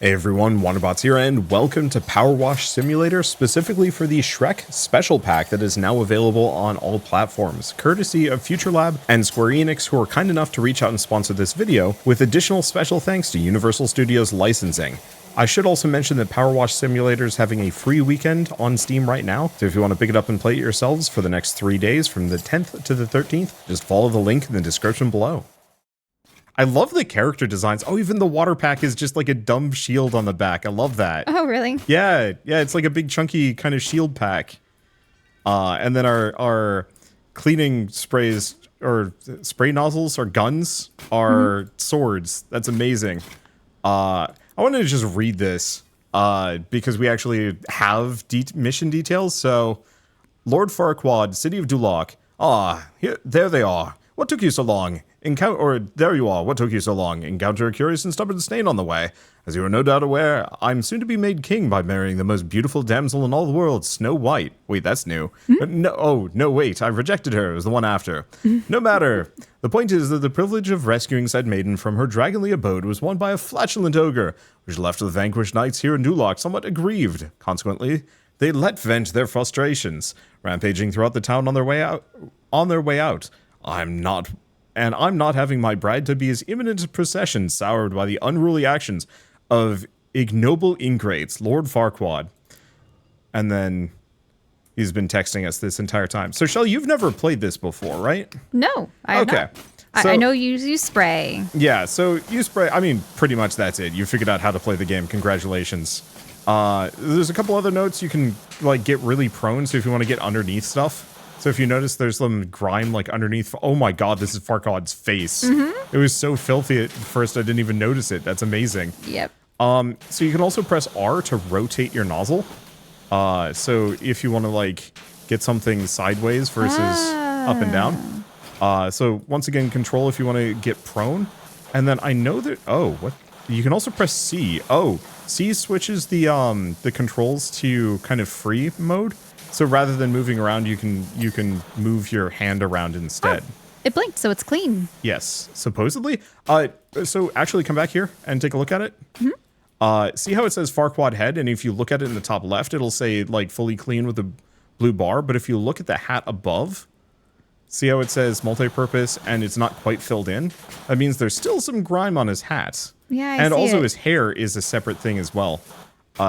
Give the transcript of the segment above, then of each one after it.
Hey everyone, Wanderbots here, and welcome to PowerWash Simulator, specifically for the Shrek Special Pack that is now available on all platforms, courtesy of FutureLab and Square Enix, who are kind enough to reach out and sponsor this video, with additional special thanks to Universal Studios licensing. I should also mention that PowerWash Simulator is having a free weekend on Steam right now, so if you want to pick it up and play it yourselves for the next 3 days from the 10th to the 13th, just follow the link in the description below. I love the character designs. Oh, even the water pack is just like a dumb shield on the back. I love that. Oh, really? Yeah, it's like a big chunky kind of shield pack. And then our cleaning sprays or spray nozzles or guns are swords. That's amazing. I wanted to just read this because we actually have mission details. So, Lord Farquaad, City of Duloc. There they are. What took you so long? There you are. What took you so long? Encounter a curious and stubborn stain on the way. As you are no doubt aware, I'm soon to be made king by marrying the most beautiful damsel in all the world, Snow White. Wait, that's new. No, wait, I rejected her. It was the one after. No matter. The point is that the privilege of rescuing said maiden from her dragonly abode was won by a flatulent ogre, which left the vanquished knights here in Duloc somewhat aggrieved. Consequently, they let vent their frustrations, rampaging throughout the town on their way out. I'm not having my bride to be as imminent procession soured by the unruly actions of ignoble ingrates, Lord Farquaad. And then he's been texting us this entire time. So, Shell, you've never played this before, right? No, I have not. So, I know you use spray. Yeah, so you spray. I mean, pretty much that's it. You figured out how to play the game. Congratulations. There's a couple other notes. You can like get really prone, so if you want to get underneath stuff. So if you notice, there's some grime like underneath. Oh my god, this is Farquaad's face. It was so filthy at first I didn't even notice it. That's amazing. Yep. So you can also press R to rotate your nozzle. So if you want to like get something sideways versus up and down. So once again, control if you want to get prone. And then I know that, what? You can also press C. Oh, C switches the controls to kind of free mode. So rather than moving around, you can move your hand around instead. Oh, it blinked, so it's clean. Yes, supposedly. So actually come back here and take a look at it. See how it says Farquaad head? And if you look at it in the top left, it'll say like fully clean with a blue bar. But if you look at the hat above, see how it says multi-purpose and it's not quite filled in? That means there's still some grime on his hat. Yeah, and also his hair is a separate thing as well.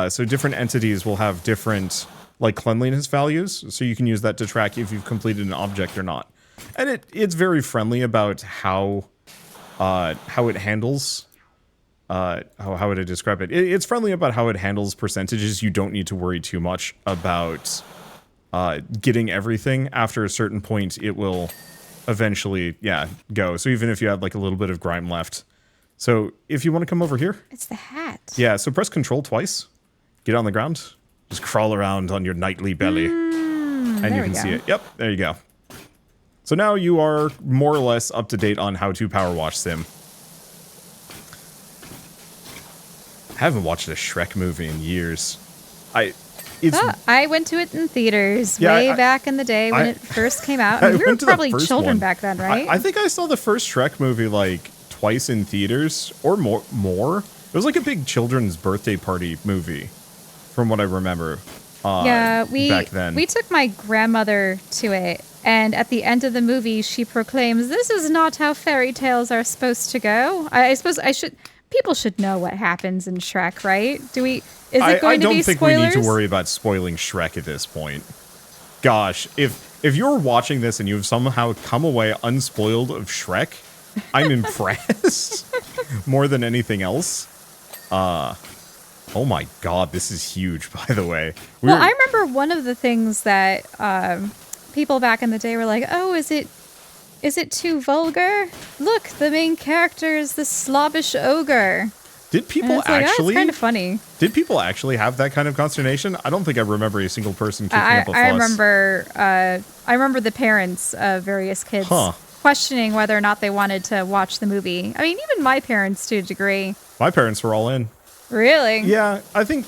So different entities will have different like cleanliness values, so you can use that to track if you've completed an object or not. And it's very friendly about how it handles how would I describe it? It's friendly about how it handles percentages. You don't need to worry too much about getting everything. After a certain point, it will eventually go. So even if you have like a little bit of grime left. So if you want to come over here, it's the hat. Yeah, so press control twice. Get on the ground. Just crawl around on your nightly belly, and you can see it. Yep, there you go. So now you are more or less up to date on how to power wash sim. I haven't watched a Shrek movie in years. I went to it in theaters way back in the day when it first came out. I mean, we were probably children back then, right? I think I saw the first Shrek movie like twice in theaters or more. It was like a big children's birthday party movie. From what I remember, back then. We took my grandmother to it, and at the end of the movie, she proclaims, "This is not how fairy tales are supposed to go." I suppose people should know what happens in Shrek, right? Is it going to be spoilers? I don't think we need to worry about spoiling Shrek at this point. Gosh, if you're watching this and you've somehow come away unspoiled of Shrek, I'm impressed more than anything else. Oh my god, this is huge, by the way. I remember one of the things that people back in the day were like, oh, is it too vulgar? Look, the main character is the slobbish ogre. Did people actually... it's kind of funny. Did people actually have that kind of consternation? I don't think I remember a single person kicking up a fuss. I remember the parents of various kids questioning whether or not they wanted to watch the movie. I mean, even my parents to a degree. My parents were all in. Really? Yeah, I think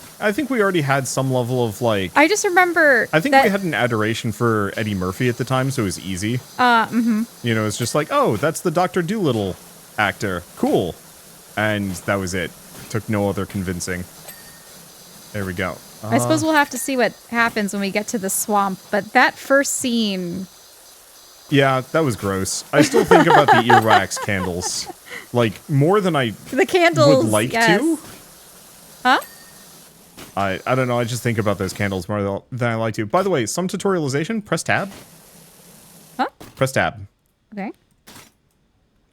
we already had some level of like... I just remember I think we had an adoration for Eddie Murphy at the time, so it was easy. You know, it's just like, oh, that's the Dr. Dolittle actor. Cool. And that was it. took no other convincing. There we go. I suppose we'll have to see what happens when we get to the swamp, but that first scene... Yeah, that was gross. I still think about the earwax candles. Like, more than I the candles, would like yes. to. Huh? I don't know, I just think about those candles more than I like to. By the way, some tutorialization, press tab. Huh? Press tab. Okay.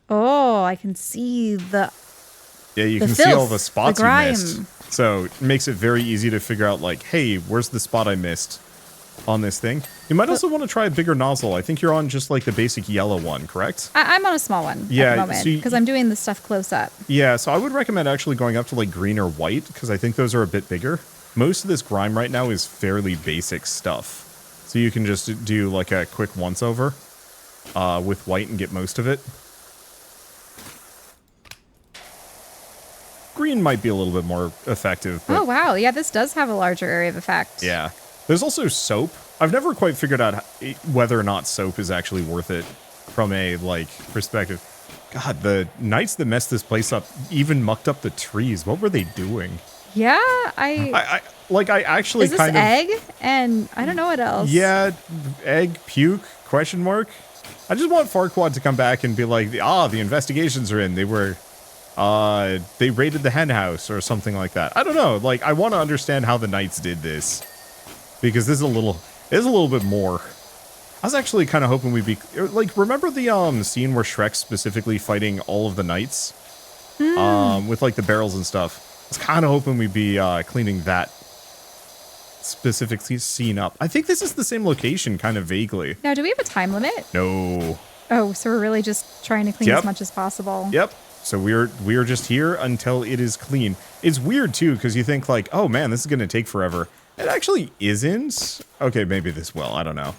Oh, I can see the... Yeah, you The can see all filth, the spots the you grime. missed. So it makes it very easy to figure out, like, hey, where's the spot I missed on this thing? You might also want to try a bigger nozzle. I think you're on just, like, the basic yellow one, correct? I'm on a small one Yeah, at the moment, so you- because I'm doing the stuff close up. Yeah, so I would recommend actually going up to, like, green or white, because I think those are a bit bigger. Most of this grime right now is fairly basic stuff. So you can just do, like, a quick once-over with white and get most of it. Green might be a little bit more effective. But Oh, wow. Yeah, this does have a larger area of effect. yeah. There's also soap. I've never quite figured out whether or not soap is actually worth it from a, like, perspective. God, the knights that messed this place up even mucked up the trees. What were they doing? Yeah, I actually Is this kind of... egg? And I don't know what else. Yeah, egg, puke, question mark. I just want Farquaad to come back and be like, the investigations are in. They were... they raided the hen house or something like that. I don't know. Like, I want to understand how the knights did this, because this is a little bit more. I was actually kind of hoping we'd be like, remember the scene where Shrek's specifically fighting all of the knights, with like the barrels and stuff. I was kind of hoping we'd be cleaning that specific scene up. I think this is the same location, kind of vaguely. Now, do we have a time limit? No. Oh, so we're really just trying to clean Yep. as much as possible. Yep. So we're just here until it is clean. It's weird too, because you think like, oh man, this is gonna take forever. It actually isn't. Okay, maybe this will. I don't know.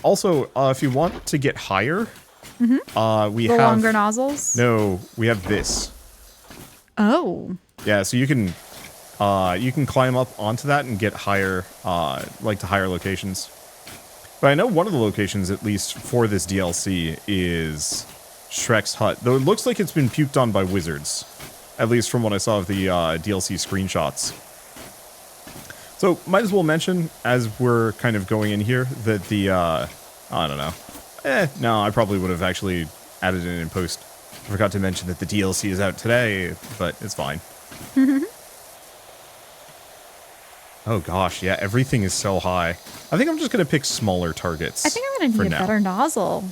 Also, if you want to get higher, we The have longer nozzles? No, we have this. Oh. Yeah, so you can climb up onto that and get higher, like to higher locations. But I know one of the locations, at least for this DLC, is Shrek's hut. Though it looks like it's been puked on by wizards, at least from what I saw of the DLC screenshots. So might as well mention, as we're kind of going in here, that the I don't know. No, I probably would have actually added it in post. I forgot to mention that the DLC is out today, but it's fine. Oh gosh, yeah, everything is so high. I think I'm just gonna pick smaller targets. I think I'm going to need a better nozzle.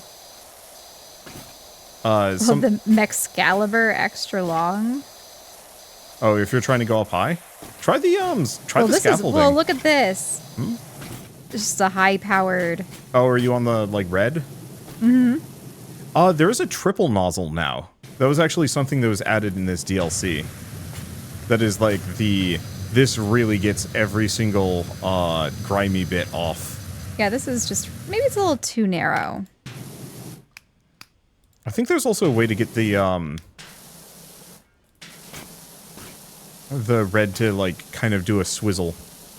Well, the Mexcalibur extra long. Oh, if you're trying to go up high, try the scaffolding. Well, look at this. Just a high-powered. Oh, are you on the like red? There is a triple nozzle now. That was actually something that was added in this DLC. That is like this really gets every single grimy bit off. Yeah, this is just maybe it's a little too narrow. I think there's also a way to get the red to like kind of do a swizzle,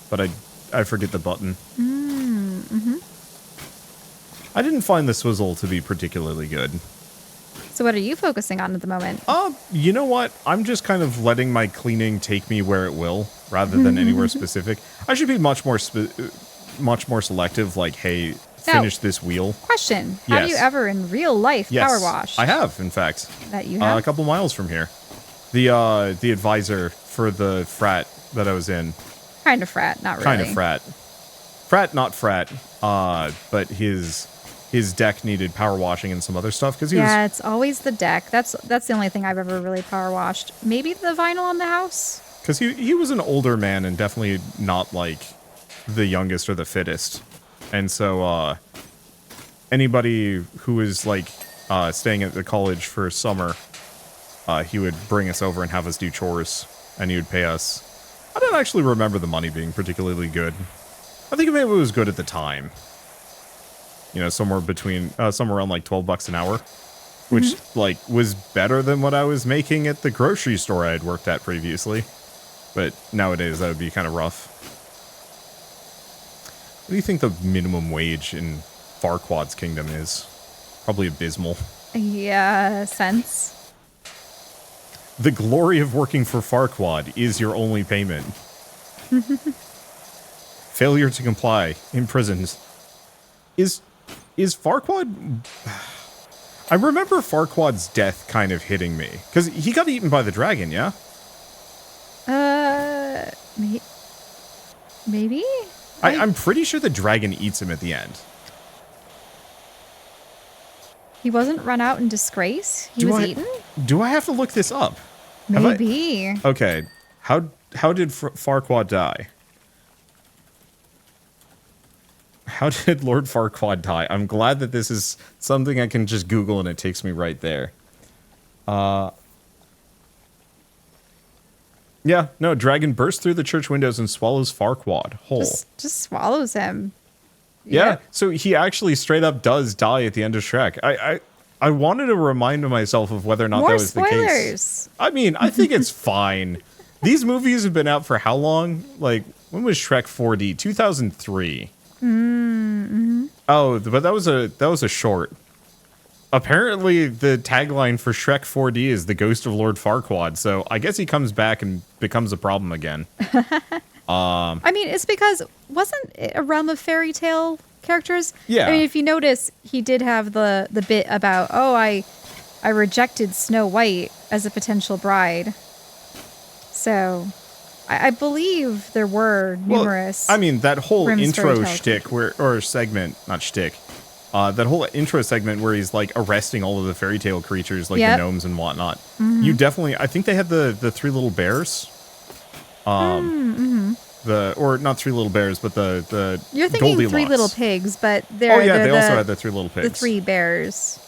but I forget the button. I didn't find the swizzle to be particularly good. So what are you focusing on at the moment? You know what? I'm just kind of letting my cleaning take me where it will, rather than anywhere specific. I should be much more selective. Like, hey, finish this wheel. Question: Have you ever in real life power washed? I have, in fact. That you have? A couple miles from here. The advisor for the frat that I was in. Kind of frat, not really. Kind of frat. Frat, not frat. But his deck needed power washing and some other stuff because he was. Yeah, it's always the deck. That's the only thing I've ever really power washed. Maybe the vinyl on the house. Because he was an older man and definitely not like the youngest or the fittest, and so anybody who was like staying at the college for summer, he would bring us over and have us do chores, and he would pay us. I don't actually remember the money being particularly good. I think maybe it was good at the time. You know, somewhere around like $12 an hour, which like was better than what I was making at the grocery store I had worked at previously. But nowadays that would be kind of rough. What do you think the minimum wage in Farquaad's kingdom is? Probably abysmal. Yeah, cents. The glory of working for Farquaad is your only payment. Failure to comply. Imprisoned. Is Farquaad... I remember Farquaad's death kind of hitting me. Because he got eaten by the dragon, yeah? Maybe? I'm pretty sure the dragon eats him at the end. He wasn't run out in disgrace? He was eaten? Do I have to look this up? Maybe. Okay. How did Farquaad die? How did Lord Farquaad die? I'm glad that this is something I can just Google and it takes me right there. Yeah, no, dragon bursts through the church windows and swallows Farquaad whole. Just swallows him. Yeah, so he actually straight up does die at the end of Shrek. I wanted to remind myself of whether or not that was the case. I mean, I think it's fine. These movies have been out for how long? Like, when was Shrek 4D? 2003. Mm-hmm. Oh, but that was a short. Apparently, the tagline for Shrek 4D is the ghost of Lord Farquaad, so I guess he comes back and becomes a problem again. I mean, it's because wasn't it a realm of fairy tale characters? Yeah. I mean, if you notice, he did have the bit about, I rejected Snow White as a potential bride. So, I believe there were numerous. Well, I mean, that whole Grimm's intro shtick or segment, not shtick. That whole intro segment where he's like arresting all of the fairy tale creatures, like the gnomes and whatnot. Mm-hmm. You definitely, I think they had the three little bears. Or not three little bears, but the You're thinking Goldilocks. Three Little Pigs, but they're they also had the three little pigs. The three bears.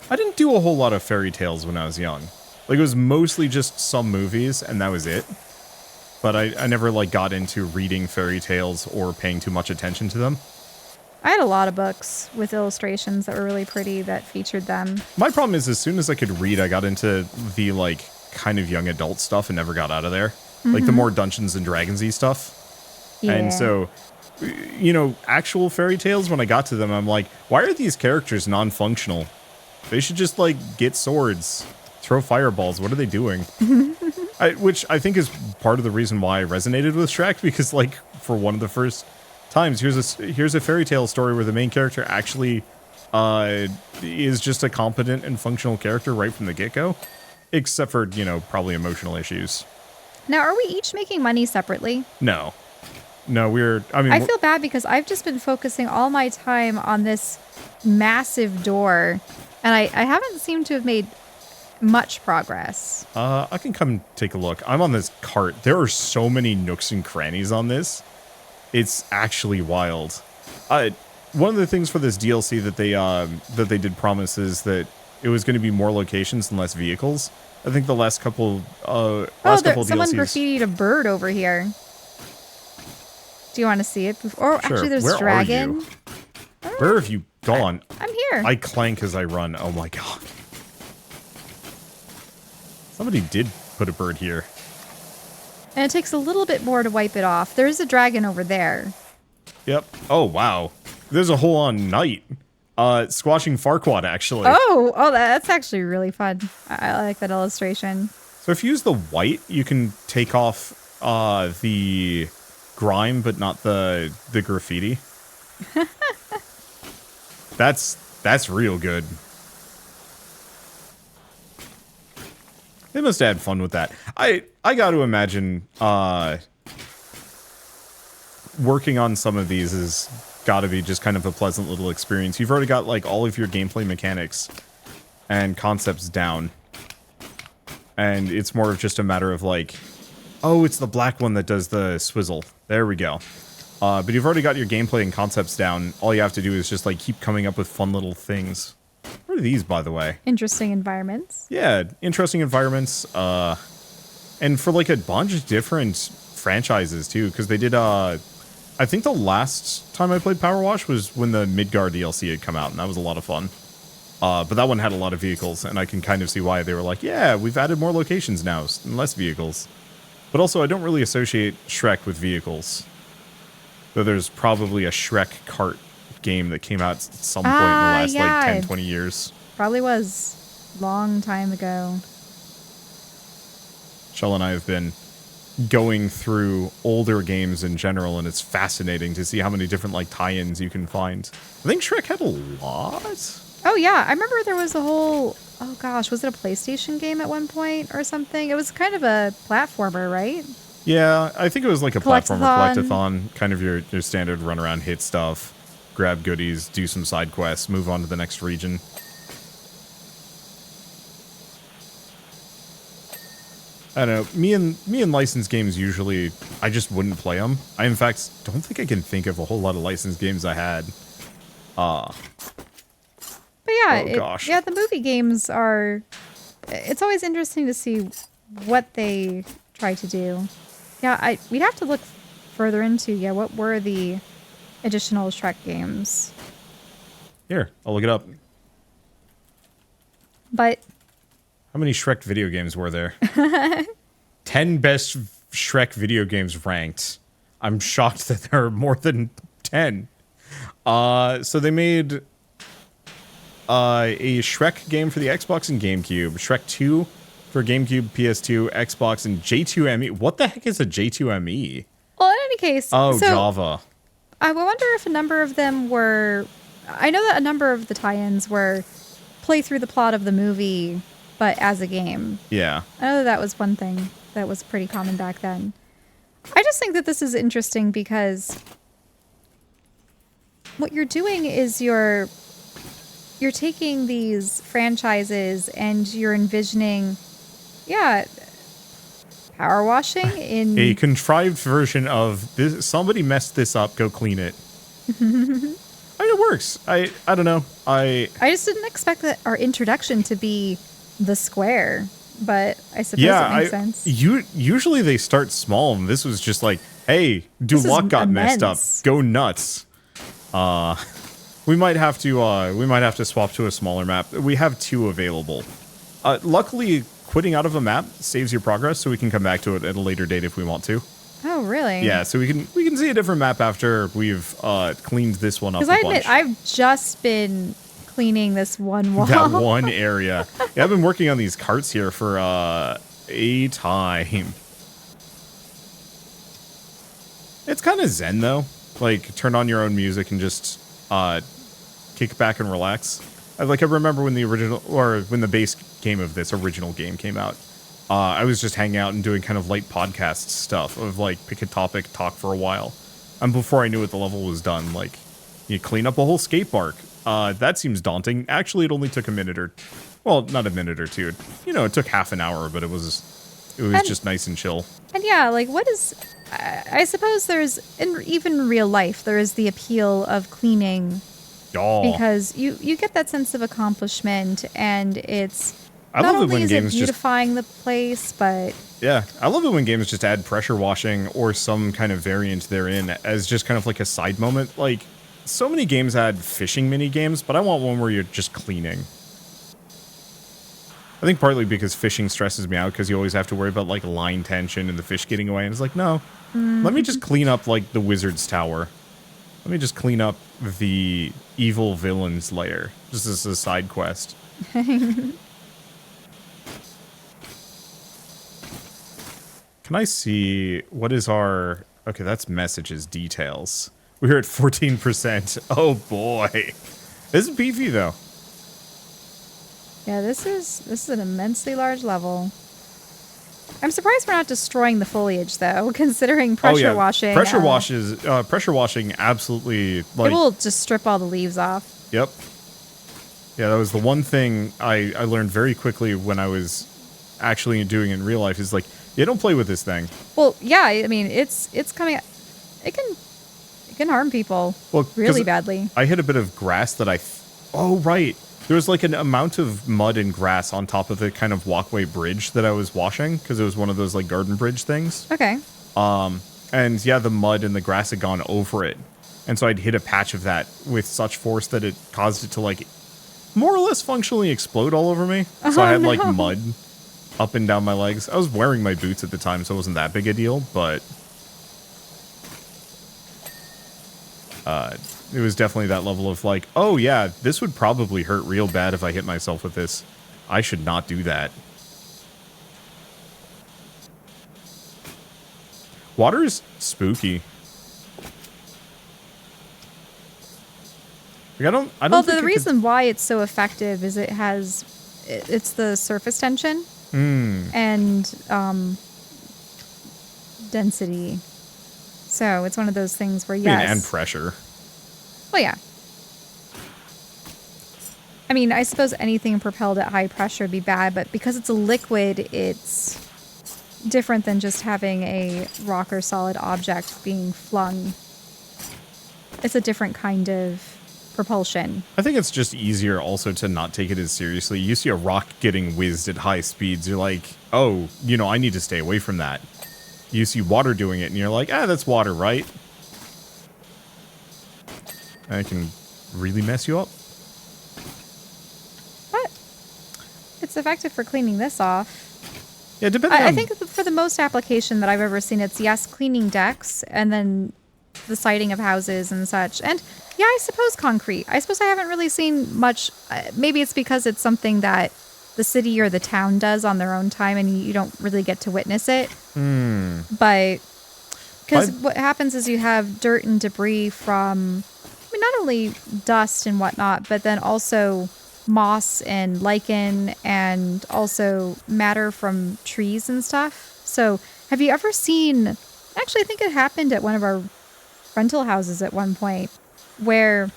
I didn't do a whole lot of fairy tales when I was young. Like, it was mostly just some movies, and that was it. But I never, like, got into reading fairy tales or paying too much attention to them. I had a lot of books with illustrations that were really pretty that featured them. My problem is, as soon as I could read, I got into the, like, kind of young adult stuff and never got out of there. Mm-hmm. Like, the more Dungeons and Dragons-y stuff. Yeah. And so, you know, actual fairy tales, when I got to them, I'm like, why are these characters non-functional? They should just, like, get swords, throw fireballs. What are they doing? Which I think is part of the reason why I resonated with Shrek, because, like, for one of the first times, here's a fairy tale story where the main character actually is just a competent and functional character right from the get-go, except for, you know, probably emotional issues. Now, are we each making money separately? No, I feel bad because I've just been focusing all my time on this massive door, and I haven't seemed to have made much progress. I can come take a look. I'm on this cart. There are so many nooks and crannies on this. It's actually wild. One of the things for this DLC that they did promise is that it was going to be more locations and less vehicles. I think the last couple couple someone DLCs. graffitied a bird over here. Do you want to see it? Sure. Actually, there's Where a dragon. Are you? Where have you gone? I'm here. I clank as I run. Oh my god. Somebody did put a bird here. And it takes a little bit more to wipe it off. There is a dragon over there. Yep. Oh, wow. There's a whole on knight. Squashing Farquaad, actually. Oh, that's actually really fun. I like that illustration. So if you use the white, you can take off the grime, but not the graffiti. That's real good. They must have had fun with that. I got to imagine working on some of these has got to be just kind of a pleasant little experience. You've already got like all of your gameplay mechanics and concepts down. And it's more of just a matter of like, oh, it's the black one that does the swizzle. There we go. But you've already got your gameplay and concepts down. All you have to do is just like keep coming up with fun little things. What are these, by the way? Interesting environments. Yeah, interesting environments. And for like a bunch of different franchises too, because they did. I think the last time I played PowerWash was when the Midgar DLC had come out, and that was a lot of fun. But that one had a lot of vehicles, and I can kind of see why they were like, yeah, we've added more locations now and less vehicles. But also, I don't really associate Shrek with vehicles. Though there's probably a Shrek kart game that came out at some point in the last like 10, 20 years. Probably was. long time ago. Shell and I have been going through older games in general, and it's fascinating to see how many different like tie-ins you can find. I think Shrek had a lot. Oh yeah, I remember there was a whole, oh gosh, was it a PlayStation game at one point or something? It was kind of a platformer, right? Yeah, I think it was like a platformer Collectathon. collectathon, kind of your standard run around, hit stuff, grab goodies, do some side quests, move on to the next region. I don't know. Me and licensed games usually, I just wouldn't play them. I in fact don't think I can think of a whole lot of licensed games I had. But yeah, Oh, gosh. yeah, the movie games are. It's always interesting to see what they try to do. Yeah, we'd have to look further into what were the additional Shrek games. Here, I'll look it up. But How many Shrek video games were there? 10 best Shrek video games ranked. I'm shocked that there are more than 10. So they made a Shrek game for the Xbox and GameCube, Shrek 2 for GameCube, PS2, Xbox, and J2ME. What the heck is a J2ME? well, in any case, Oh, so Java. I wonder if a number of them were. I know that a number of the tie-ins were play through the plot of the movie, but as a game. Yeah. I know that was one thing that was pretty common back then. I just think that this is interesting because what you're doing is you're taking these franchises and you're envisioning, power washing in A contrived version of this. Somebody messed this up. Go clean it. I mean, it works. I don't know. I just didn't expect that our introduction to be the square, but I suppose yeah. it makes sense. Usually they start small, and this was just like, hey, This is Duloc got messed up. immense. Go nuts. We might have to swap to a smaller map. We have 2 available. Luckily, quitting out of a map saves your progress, so we can come back to it at a later date if we want to. Oh, really? Yeah, so we can see a different map after we've cleaned this one up a Because I bunch. admit, I've just been cleaning this one wall. That one area. Yeah, I've been working on these carts here for a time. It's kind of zen though. Like turn on your own music and just kick back and relax. I remember when when the base game of this original game came out. I was just hanging out and doing kind of light podcast stuff of like pick a topic, talk for a while. And before I knew it, the level was done. Like you clean up a whole skate park. That seems daunting. Actually, it only took a minute or, well, not a minute or two. It took half an hour, but it was just nice and chill. And yeah, like what is, I suppose there's, in even real life, there is the appeal of cleaning Oh, because you get that sense of accomplishment and it's I not love it only when is games it just beautifying the place, but yeah, I love it when games just add pressure washing or some kind of variant therein as just kind of like a side moment. Like so many games add fishing mini games, but I want one where you're just cleaning. I think partly because fishing stresses me out because you always have to worry about like line tension and the fish getting away. And it's like, no, let me just clean up like the wizard's tower. Let me just clean up the evil villain's lair. Just as a side quest. Can I see what is our... Okay, that's messages details. We're at 14%. Oh boy. This is beefy though. yeah, this is an immensely large level. I'm surprised we're not destroying the foliage though, considering pressure washing. Pressure washing absolutely like... It will just strip all the leaves off. Yep. Yeah, that was the one thing I learned very quickly when I was actually doing it in real life is like, yeah, don't play with this thing. Well, yeah, I mean, it's coming. It can harm people really badly. I hit a bit of grass that oh, right. There was like an amount of mud and grass on top of the kind of walkway bridge that I was washing because it was one of those like garden bridge things. Okay. And yeah, the mud and the grass had gone over it. And so I'd hit a patch of that with such force that it caused it to like more or less functionally explode all over me. So I had like mud up and down my legs. I was wearing my boots at the time, so it wasn't that big a deal, but it was definitely that level of like, oh yeah, this would probably hurt real bad if I hit myself with this. I should not do that. Water is spooky. Like, I don't Well, think the reason why it's so effective is it's the surface tension and density. So it's one of those things where, yes. And pressure. Well, yeah. I mean, I suppose anything propelled at high pressure would be bad, but because it's a liquid, it's different than just having a rock or solid object being flung. It's a different kind of propulsion. I think it's just easier also to not take it as seriously. You see a rock getting whizzed at high speeds, you're like, oh, you know, I need to stay away from that. You see water doing it, and you're like, ah, that's water, right? And it can really mess you up. But it's effective for cleaning this off. Yeah, depending on... I think for the most application that I've ever seen, it's, yes, cleaning decks, and then the siding of houses and such. And, yeah, I suppose concrete. I suppose I haven't really seen much. Maybe it's because it's something that the city or the town does on their own time, and you don't really get to witness it. But because what happens is you have dirt and debris from, I mean, not only dust and whatnot, but then also moss and lichen and also matter from trees and stuff. So have you ever seen, actually, I think it happened at one of our rental houses at one point, where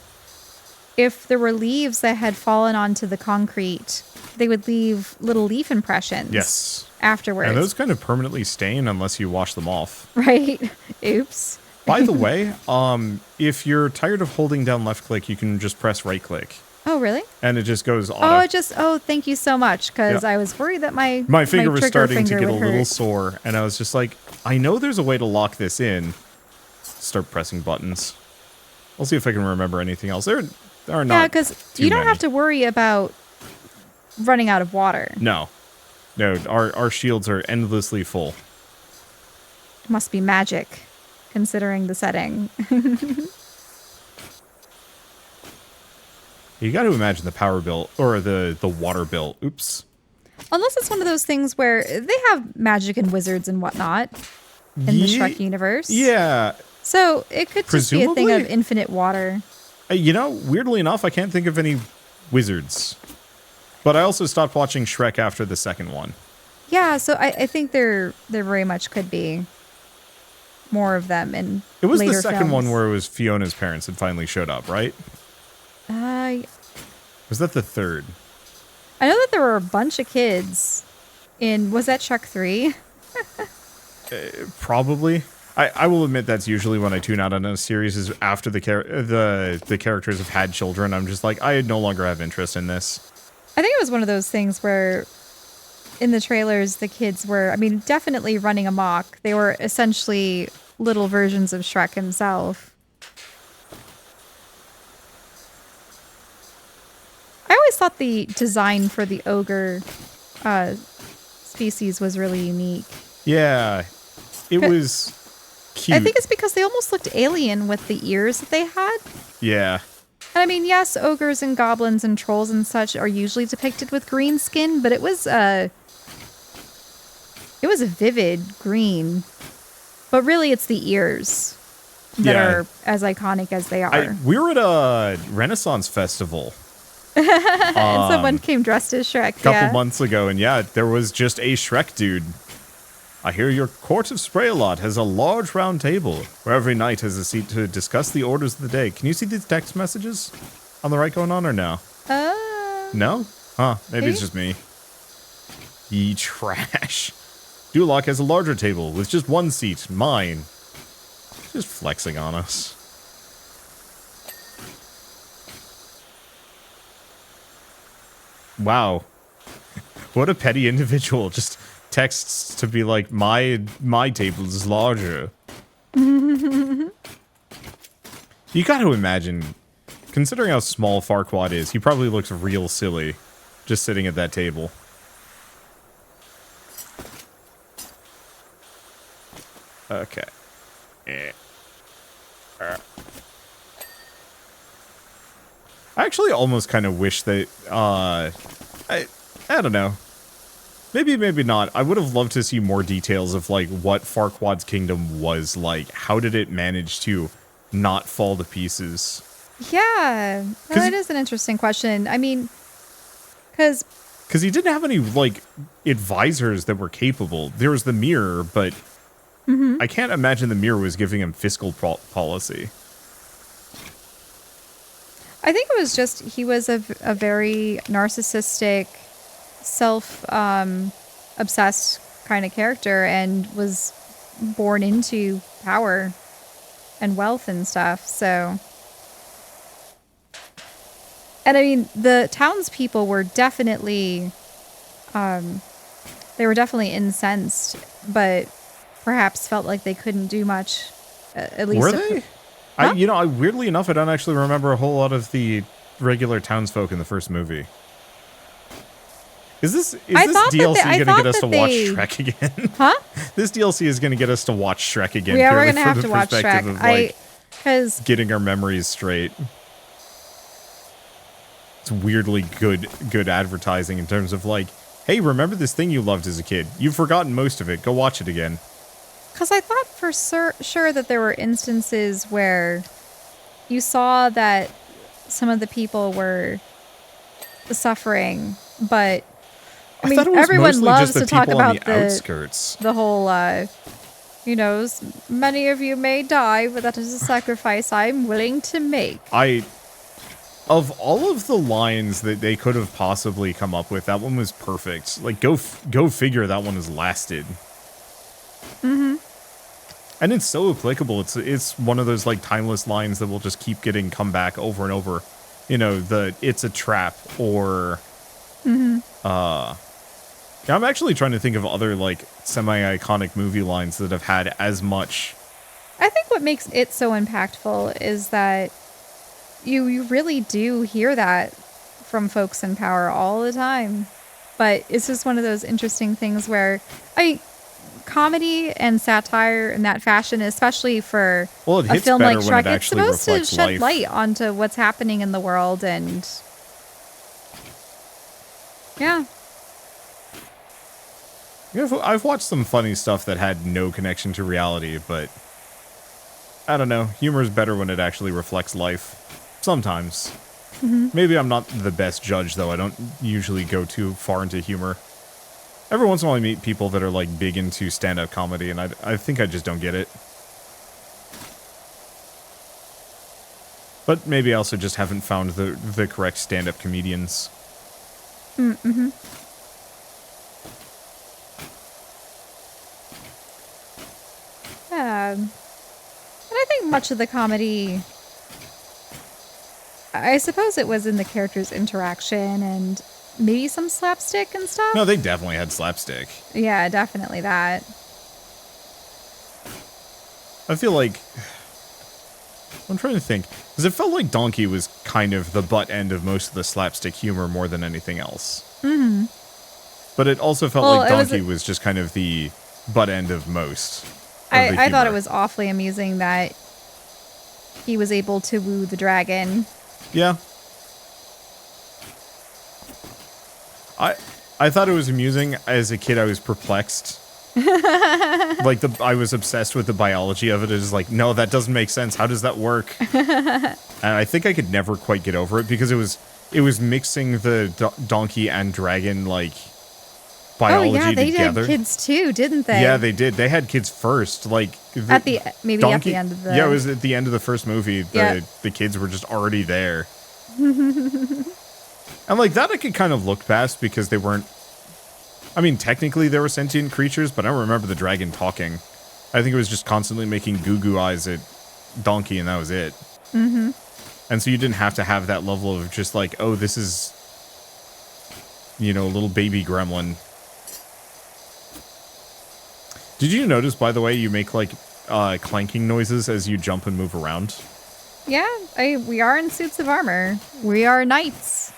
if there were leaves that had fallen onto the concrete, they would leave little leaf impressions. Yes. Afterwards. And those kind of permanently stain unless you wash them off. Right. Oops. By the way, if you're tired of holding down left click, you can just press right click. Oh, really? And it just goes auto. Thank you so much, because I was worried that my finger was starting to get a little hurt. sore, and I was just like, I know there's a way to lock this in. Start pressing buttons. I'll see if I can remember anything else. There are not. Yeah, because you don't have to worry about running out of water. No, our shields are endlessly full. Must be magic, considering the setting. You got to imagine the power bill or the water bill. Oops. Unless it's one of those things where they have magic and wizards and whatnot in the Shrek universe. Yeah. So it could just be a thing of infinite water. You know, weirdly enough, I can't think of any wizards. But I also stopped watching Shrek after the second one. Yeah, so I think there very much could be more of them in It was later the second films. one where it was Fiona's parents had finally showed up, right? Was that the third? I know that there were a bunch of kids in, was that Shrek 3? Probably. I will admit that's usually when I tune out on a series is after the characters have had children. I'm just like, I no longer have interest in this. I think it was one of those things where in the trailers the kids were, I mean, definitely running amok. They were essentially little versions of Shrek himself. I always thought the design for the ogre species was really unique. Yeah, it was cute. I think it's because they almost looked alien with the ears that they had. Yeah. And I mean, yes, ogres and goblins and trolls and such are usually depicted with green skin, but it was a vivid green. But really, it's the ears that are as iconic as they are. We were at a Renaissance festival. And someone came dressed as Shrek. A couple months ago, and yeah, there was just a Shrek dude. I hear your court of Spray-a-Lot has a large round table where every knight has a seat to discuss the orders of the day. Can you see these text messages on the right going on or no? No? Huh, maybe it's just me. Ye trash. Duloc has a larger table with just one seat, mine. Just flexing on us. Wow. What a petty individual. Just texts to be like, my table is larger. You gotta imagine, considering how small Farquaad is, he probably looks real silly just sitting at that table. Okay. I actually almost kind of wish that, I don't know. Maybe, maybe not. I would have loved to see more details of, like, what Farquaad's kingdom was like. How did it manage to not fall to pieces? Yeah. Well, that is an interesting question. I mean, because he didn't have any, like, advisors that were capable. There was the mirror, but I can't imagine the mirror was giving him fiscal policy. I think it was just he was a very narcissistic, obsessed kind of character and was born into power and wealth and stuff. So, and I mean, the townspeople were definitely, they were definitely incensed, but perhaps felt like they couldn't do much. At least were they? Huh? Weirdly enough, I don't actually remember a whole lot of the regular townsfolk in the first movie. Is this DLC going to get us to watch Shrek again? Huh? This DLC is going to get us to watch Shrek again. Yeah, we're going to have to watch Shrek. Because getting our memories straight. It's weirdly good advertising in terms of like, hey, remember this thing you loved as a kid? You've forgotten most of it. Go watch it again. Because I thought for sure that there were instances where you saw that some of the people were suffering, but I mean, everyone loves to talk about the outskirts. The whole, many of you may die, but that is a sacrifice I'm willing to make. Of all of the lines that they could have possibly come up with, that one was perfect. Like, go figure that one has lasted. Mm-hmm. And it's so applicable. It's one of those, like, timeless lines that will just keep getting come back over and over. You know, it's a trap, or... Mm-hmm. I'm actually trying to think of other, like, semi-iconic movie lines that have had as much... I think what makes it so impactful is that you really do hear that from folks in power all the time. But it's just one of those interesting things where... comedy and satire in that fashion, especially for a film like Shrek, it's supposed to shed light onto what's happening in the world, and yeah. I've watched some funny stuff that had no connection to reality, but I don't know. Humor is better when it actually reflects life. Sometimes. Mm-hmm. Maybe I'm not the best judge, though. I don't usually go too far into humor. Every once in a while I meet people that are, like, big into stand-up comedy, and I think I just don't get it. But maybe I also just haven't found the correct stand-up comedians. Mm-hmm. Yeah. And I think much of the comedy... I suppose it was in the characters' interaction and... maybe some slapstick and stuff? No, they definitely had slapstick. Yeah, definitely that. I feel like... I'm trying to think. Because it felt like Donkey was kind of the butt end of most of the slapstick humor more than anything else. Mm-hmm. But it also felt like Donkey was just kind of the butt end of most. I thought it was awfully amusing that he was able to woo the dragon. Yeah. I thought it was amusing. As a kid, I was perplexed. Like, I was obsessed with the biology of it. It was like, no, that doesn't make sense. How does that work? And I think I could never quite get over it because it was mixing the donkey and dragon, like, biology together. Oh, yeah, they had kids too, didn't they? Yeah, they did. They had kids first. Like, at the end of the... Yeah, it was at the end of the first movie. The kids were just already there. And like that I could kind of look past because they weren't... I mean, technically they were sentient creatures, but I don't remember the dragon talking. I think it was just constantly making goo-goo eyes at Donkey, and that was it. Mm-hmm. And so you didn't have to have that level of just like, oh, this is, a little baby gremlin. Did you notice, by the way, you make like clanking noises as you jump and move around? Yeah, we are in suits of armor. We are knights.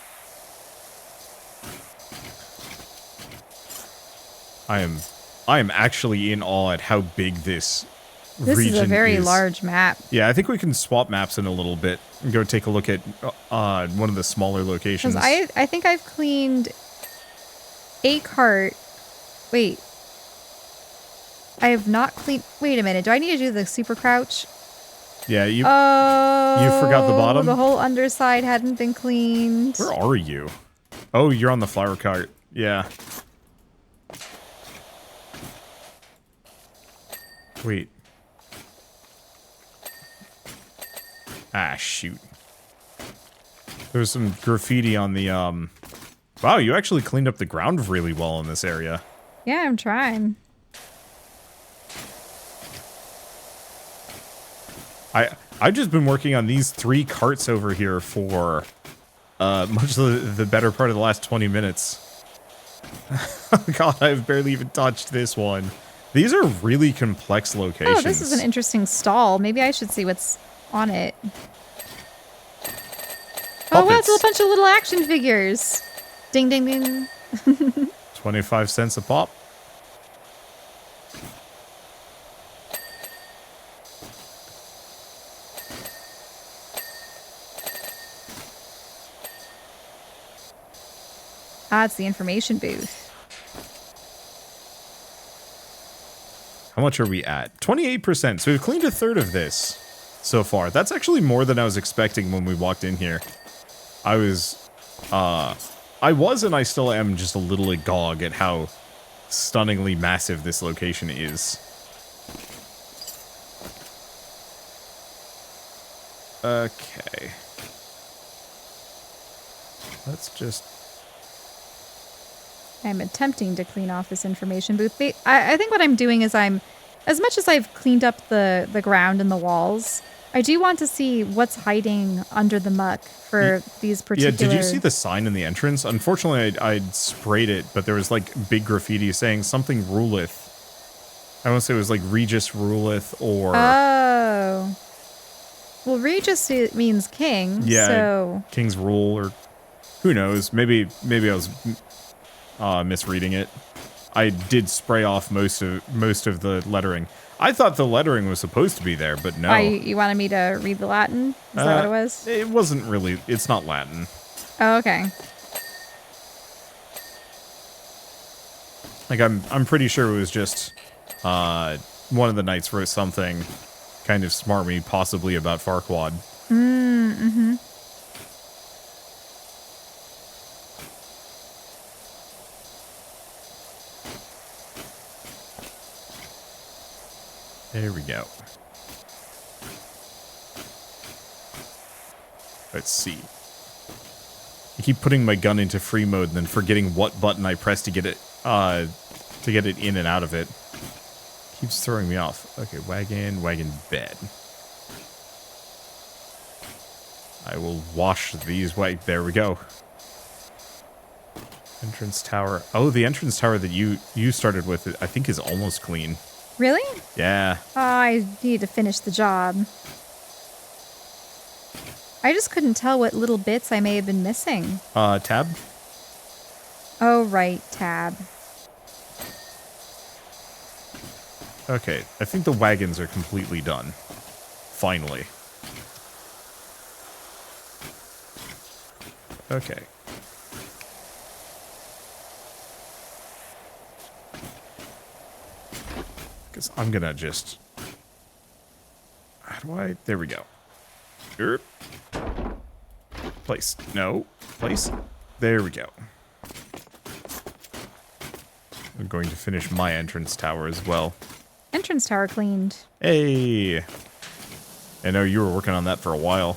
I am actually in awe at how big this region is. This is a very large map. Yeah, I think we can swap maps in a little bit and go take a look at one of the smaller locations. I think I've cleaned A cart. Wait. I have not cleaned. Wait a minute. Do I need to do the super crouch? Yeah, you Oh, forgot the bottom? The whole underside hadn't been cleaned. Where are you? Oh, you're on the flower cart. Yeah. Wait. Ah, shoot. There's some graffiti on the, Wow, you actually cleaned up the ground really well in this area. Yeah, I'm trying. I've just been working on these 3 carts over here for much of the better part of the last 20 minutes. Oh god, I've barely even touched this one. These are really complex locations. Oh, this is an interesting stall. Maybe I should see what's on it. Oh, wow, it's a bunch of little action figures. Ding, ding, ding. 25 cents a pop. Ah, it's the information booth. How much are we at? 28%. So we've cleaned a third of this so far. That's actually more than I was expecting when we walked in here. I was and I still am just a little agog at how stunningly massive this location is. Okay. Let's just... I'm attempting to clean off this information booth. I think what I'm doing is as much as I've cleaned up the ground and the walls, I do want to see what's hiding under the muck for these particular... Yeah, did you see the sign in the entrance? Unfortunately, I'd sprayed it, but there was like big graffiti saying something ruleth. I want to say it was like Regis ruleth or... Oh. Well, Regis means king, yeah, so... King's rule, or who knows? Maybe I was misreading it. I did spray off most of the lettering. I thought the lettering was supposed to be there, but no. You wanted me to read the Latin? Is that what it was? It wasn't really. It's not Latin. Oh, okay. Like I'm pretty sure it was just one of the knights wrote something kind of smarmy, possibly about Farquaad. Mm-hmm. There we go. Let's see. I keep putting my gun into free mode and then forgetting what button I press to get it in and out of it. Keeps throwing me off. Okay, wagon, bed. I will wash these there we go. Entrance tower. Oh, the entrance tower that you started with, I think, is almost clean. Really? Yeah. Oh, I need to finish the job. I just couldn't tell what little bits I may have been missing. Tab? Oh, right, tab. Okay, I think the wagons are completely done. Finally. Okay. Because I'm gonna just... How do I... There we go. Erp. Place. No. Place. There we go. I'm going to finish my entrance tower as well. Entrance tower cleaned. Hey! I know you were working on that for a while.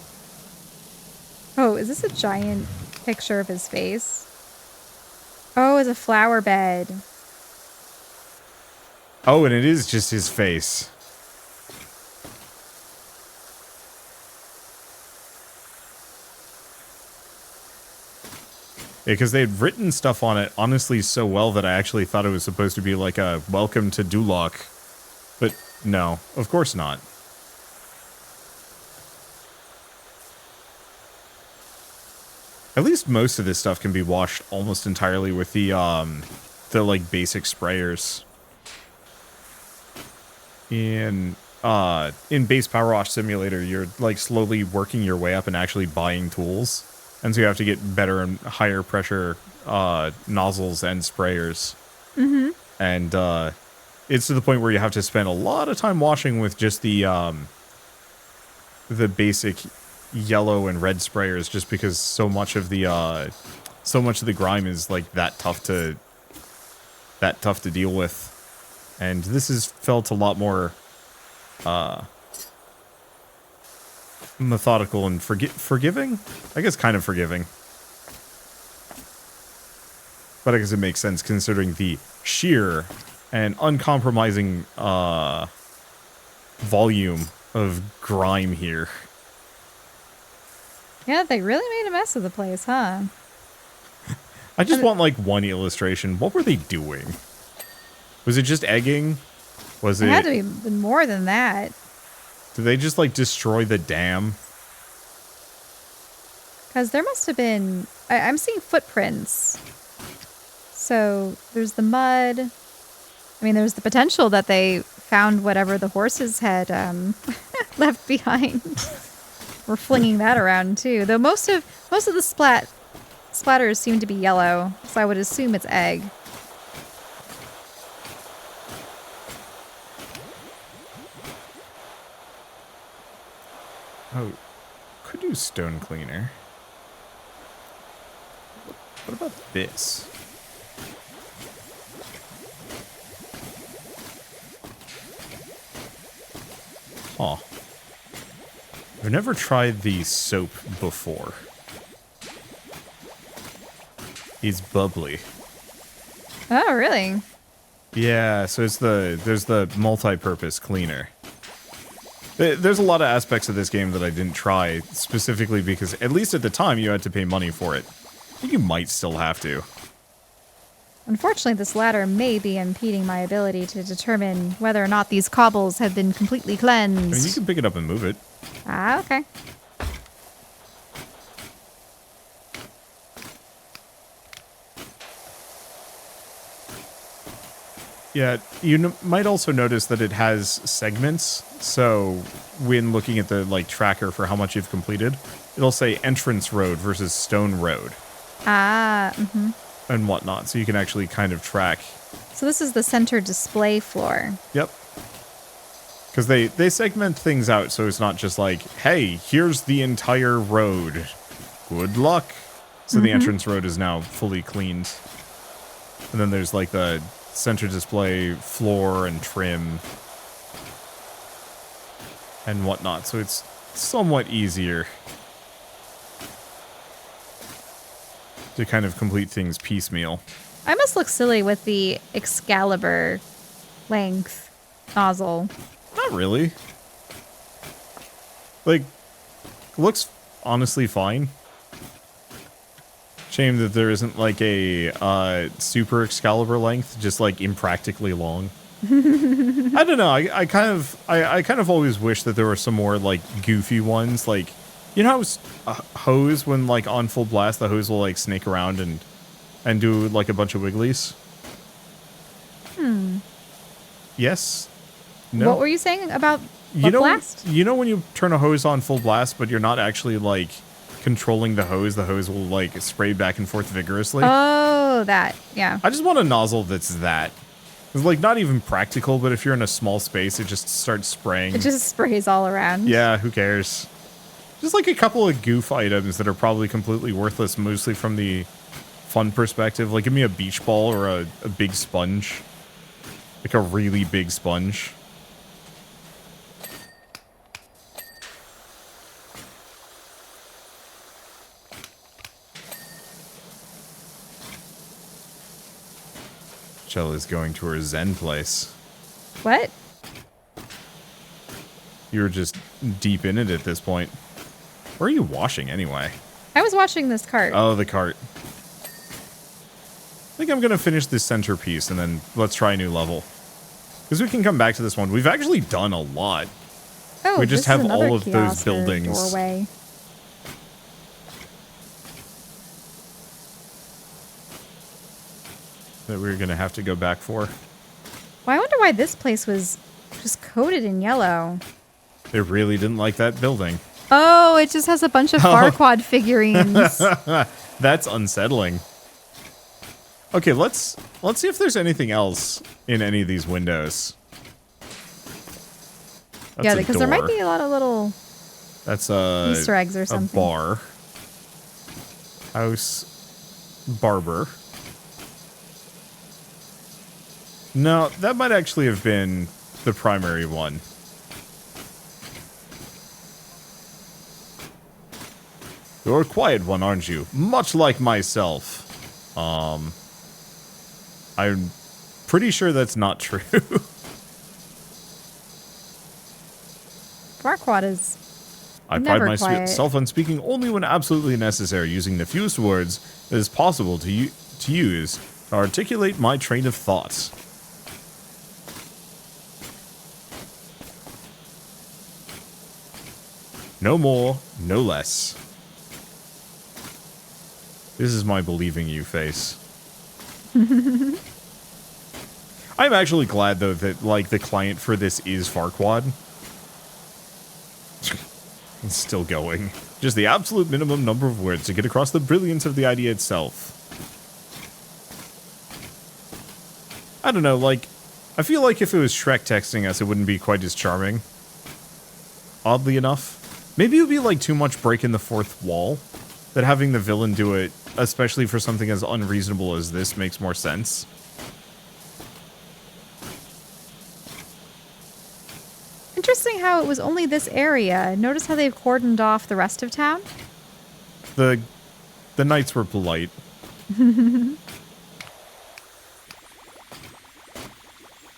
Oh, is this a giant picture of his face? Oh, it's a flower bed. Oh, and it is just his face. Yeah, because they had written stuff on it, honestly, so well that I actually thought it was supposed to be like a welcome to Duloc. But no, of course not. At least most of this stuff can be washed almost entirely with the like basic sprayers. In base PowerWash Simulator, you're like slowly working your way up and actually buying tools. And so you have to get better and higher pressure nozzles and sprayers. Mm-hmm. And it's to the point where you have to spend a lot of time washing with just the basic yellow and red sprayers, just because so much of the grime is like that tough to deal with. And this has felt a lot more methodical and forgiving? I guess kind of forgiving. But I guess it makes sense considering the sheer and uncompromising volume of grime here. Yeah, they really made a mess of the place, huh? I just want like one illustration. What were they doing? Was it just egging? Was it? It had to be more than that. Did they just like destroy the dam? Because there must have been... I'm seeing footprints. So there's the mud. I mean, there's the potential that they found whatever the horses had left behind. We're flinging that around too. Though most of the splatters seem to be yellow, so I would assume it's egg. Oh, could do stone cleaner. What about this? Huh. I've never tried the soap before. It's bubbly. Oh, really? Yeah, so there's the multi-purpose cleaner. There's a lot of aspects of this game that I didn't try, specifically because, at least at the time, you had to pay money for it. I think you might still have to. Unfortunately, this ladder may be impeding my ability to determine whether or not these cobbles have been completely cleansed. I mean, you can pick it up and move it. Ah, okay. Yeah, you might also notice that it has segments. So when looking at the like tracker for how much you've completed, it'll say entrance road versus stone road. Ah, mm-hmm. And whatnot. So you can actually kind of track. So this is the center display floor. Yep. Because they segment things out, so it's not just like, hey, here's the entire road. Good luck. So the entrance road is now fully cleaned. And then there's like the center display floor and trim and whatnot. So it's somewhat easier to kind of complete things piecemeal. I must look silly with the Excalibur length nozzle. Not really. Like, looks honestly fine. Shame that there isn't like a super Excalibur length, just like impractically long. I don't know. I kind of always wish that there were some more like goofy ones. Like, you know how hose, when like on full blast, the hose will like snake around and do like a bunch of wigglies. Yes. No. What were you saying about full blast? You know when you turn a hose on full blast, but you're not actually like controlling the hose will like spray back and forth vigorously. Oh, that, yeah. I just want a nozzle that's that. It's like not even practical, but if you're in a small space, it just starts spraying. It just sprays all around. Yeah, who cares? Just like a couple of goof items that are probably completely worthless, mostly from the fun perspective. Like give me a beach ball or a big sponge. Like a really big sponge. Jill is going to her Zen place. What? You're just deep in it at this point. Where are you washing anyway? I was watching this cart. Oh, the cart. I think I'm going to finish this centerpiece and then let's try a new level. Because we can come back to this one. We've actually done a lot. Oh, we just this is have another all of those kiosk or buildings. Doorway. That we're going to have to go back for. Well, I wonder why this place was just coated in yellow. They really didn't like that building. Oh, it just has a bunch of Farquaad figurines. That's unsettling. Okay, let's see if there's anything else in any of these windows. That's Yeah, a because there might door. be a lot of little That's a Easter eggs or something. A bar. House barber. No, that might actually have been the primary one. You're a quiet one, aren't you? Much like myself. I'm pretty sure that's not true. Farquaad is I never pride quiet. myself on speaking only when absolutely necessary, using the fewest words that is possible to use to articulate my train of thought. No more, no less. This is my believing you face. I'm actually glad, though, that, like, the client for this is Farquaad. It's still going. Just the absolute minimum number of words to get across the brilliance of the idea itself. I don't know, like, I feel like if it was Shrek texting us, it wouldn't be quite as charming. Oddly enough. Maybe it would be, like, too much breaking the fourth wall. That having the villain do it, especially for something as unreasonable as this, makes more sense. Interesting how it was only this area. Notice how they've cordoned off the rest of town? The knights were polite.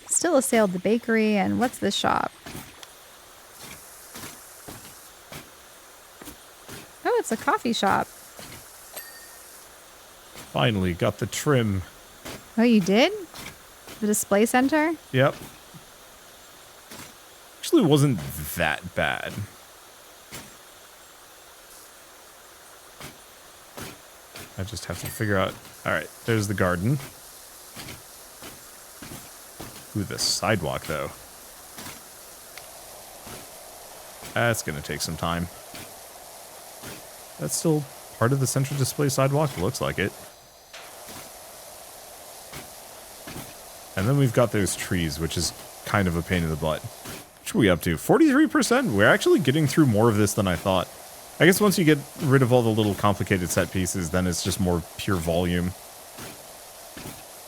Still assailed the bakery, and what's this shop? Oh, it's a coffee shop. Finally got the trim. Oh, you did? The display center? Yep. Actually wasn't that bad. I just have to figure out... Alright, there's the garden. Ooh, the sidewalk, though. That's gonna take some time. That's still part of the central display sidewalk? Looks like it. And then we've got those trees, which is kind of a pain in the butt. What are we up to? 43%? We're actually getting through more of this than I thought. I guess once you get rid of all the little complicated set pieces, then it's just more pure volume.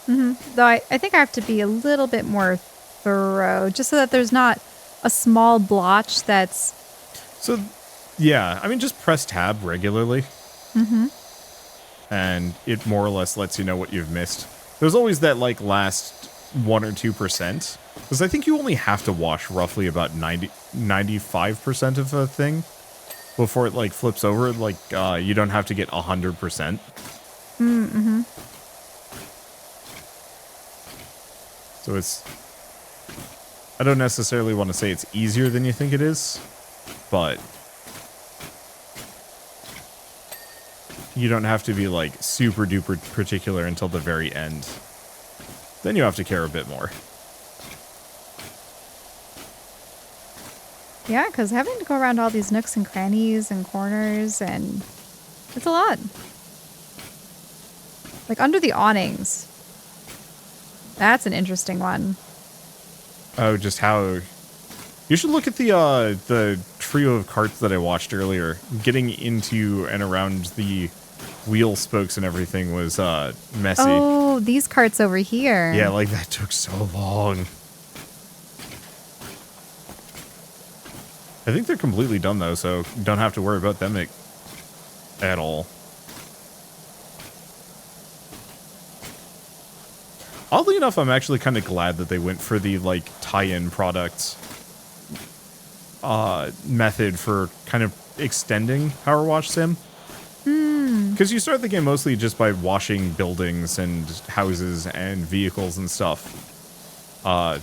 Though I think I have to be a little bit more thorough, just so that there's not a small blotch that's... So, yeah, I mean, just press tab regularly. And it more or less lets you know what you've missed. There's always that, like, last 1 or 2%. Because I think you only have to wash roughly about 95% of a thing before it, like, flips over. Like, you don't have to get 100%. So it's... I don't necessarily want to say it's easier than you think it is, but... You don't have to be, like, super duper particular until the very end. Then you have to care a bit more. Yeah, because having to go around all these nooks and crannies and corners, and it's a lot. Like under the awnings. That's an interesting one. Oh, just how... You should look at the trio of carts that I watched earlier. Getting into and around the wheel spokes and everything was messy. Oh, these carts over here. Yeah, like that took so long. I think they're completely done though, so don't have to worry about them at all. Oddly enough, I'm actually kind of glad that they went for the, like, tie-in products method for kind of extending PowerWash Sim. Because you start the game mostly just by washing buildings and houses and vehicles and stuff. But,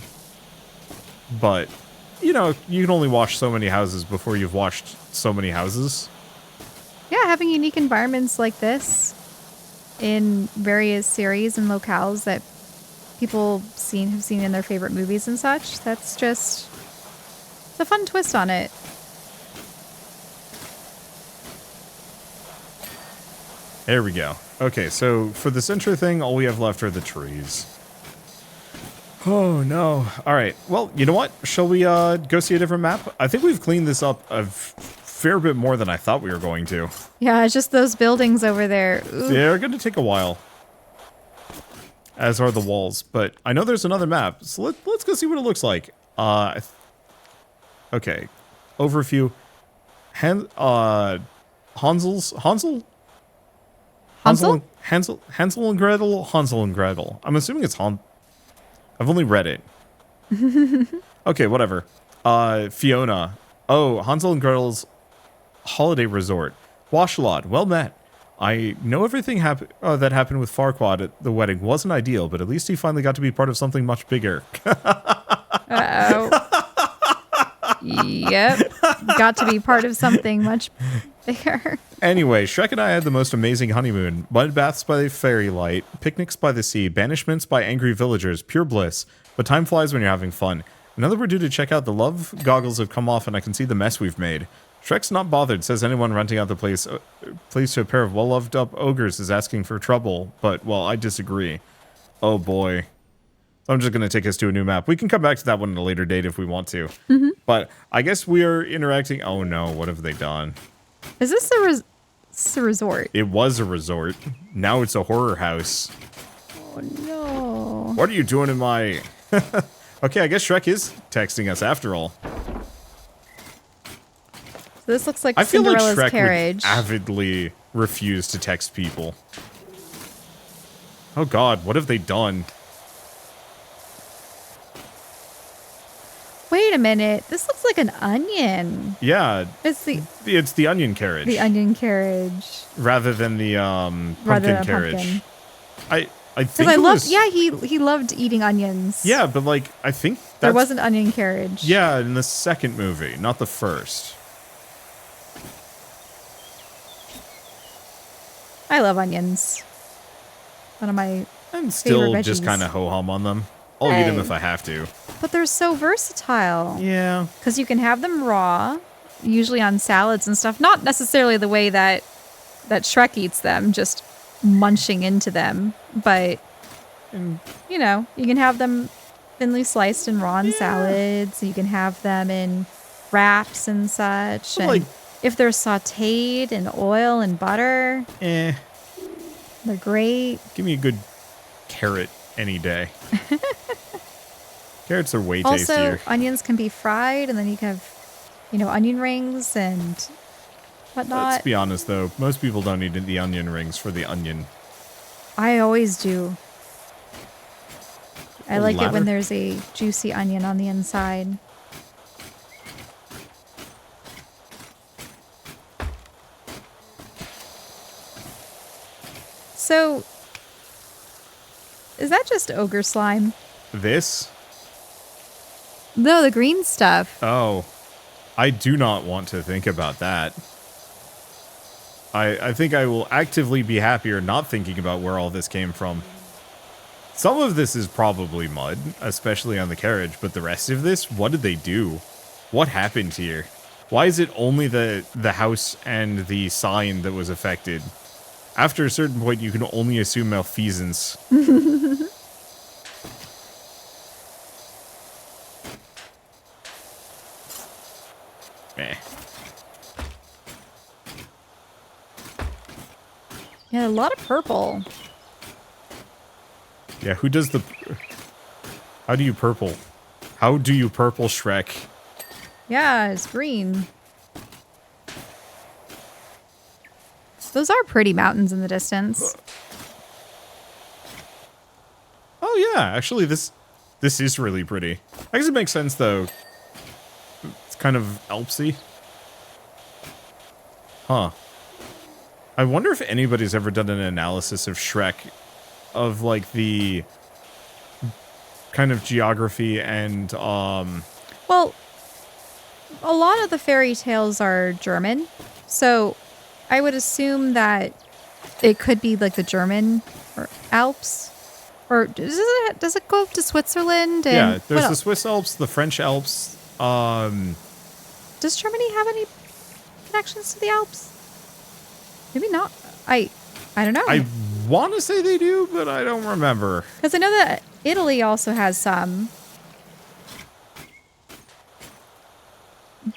you know, you can only wash so many houses before you've washed so many houses. Yeah, having unique environments like this in various series and locales that people have seen in their favorite movies and such, that's just... It's a fun twist on it. There we go. Okay, so for the center thing, all we have left are the trees. Oh, no. All right. Well, you know what? Shall we go see a different map? I think we've cleaned this up a fair bit more than I thought we were going to. Yeah, it's just those buildings over there. Ooh. They're going to take a while. As are the walls. But I know there's another map. So let's go see what it looks like. Okay. Overview. Hansel and Gretel? Hansel and Gretel. I'm assuming it's I've only read it. Okay, whatever. Fiona. Oh, Hansel and Gretel's Holiday Resort. Washlot. Well met. I know everything that happened with Farquaad at the wedding wasn't ideal, but at least he finally got to be part of something much bigger. Uh-oh. Yep. Got to be part of something much bigger. Anyway, Shrek and I had the most amazing honeymoon. Mud baths by fairy light, picnics by the sea, banishments by angry villagers, pure bliss. But time flies when you're having fun. Now that we're due to check out, the love goggles have come off and I can see the mess we've made. Shrek's not bothered, says anyone renting out the place to a pair of well-loved up ogres is asking for trouble. But, well, I disagree. Oh boy. I'm just going to take us to a new map. We can come back to that one at a later date if we want to. Mm-hmm. But I guess we are interacting. Oh no, what have they done? Is this a resort? It was a resort. Now it's a horror house. Oh no. What are you doing in my... Okay, I guess Shrek is texting us after all. So this looks like I feel like Cinderella's Shrek carriage. would avidly refuse to text people. Oh god, what have they done? Wait a minute. This looks like an onion. Yeah, It's the onion carriage. the onion carriage. rather than the Rather pumpkin than carriage. pumpkin. I think Because I it loved, was, yeah, he loved eating onions. yeah, but like I think There that's was an onion carriage. yeah in the second movie, not the first. I love onions. One of my, I'm still favorite just veggies. kind of ho-hum on them. I'll eat them Hey. if I have to. but they're so versatile. Yeah. Because you can have them raw, usually on salads and stuff. Not necessarily the way that Shrek eats them, just munching into them. But, you know, you can have them thinly sliced and raw in salads. You can have them in wraps and such. But, And like- if they're sauteed in oil and butter, Eh. they're great. Give me a good carrot any day. Carrots are way Also, tastier. onions can be fried, and then you can have, you know, onion rings and whatnot. Let's be honest, though. Most people don't eat the onion rings for the onion. I always do. I A like it ladder? when there's a juicy onion on the inside. So, is that just ogre slime? This? No, the green stuff. Oh. I do not want to think about that. I think I will actively be happier not thinking about where all this came from. Some of this is probably mud, especially on the carriage, but the rest of this, what did they do? What happened here? Why is it only the house and the sign that was affected? After a certain point, you can only assume malfeasance. Eh. Yeah, a lot of purple. Yeah, who does the... How do you purple? How do you purple Shrek? Yeah, it's green. Those are pretty mountains in the distance. Oh yeah, actually this is really pretty. I guess it makes sense though. It's kind of Alpsy. Huh. I wonder if anybody's ever done an analysis of Shrek, of like the kind of geography and Well, a lot of the fairy tales are German, so I would assume that it could be like the German or Alps, or does it go up to Switzerland? And yeah, what there's the else? Swiss Alps, the French Alps. Does Germany have any connections to the Alps? Maybe not. I don't know. I want to say they do, but I don't remember. Because I know that Italy also has some.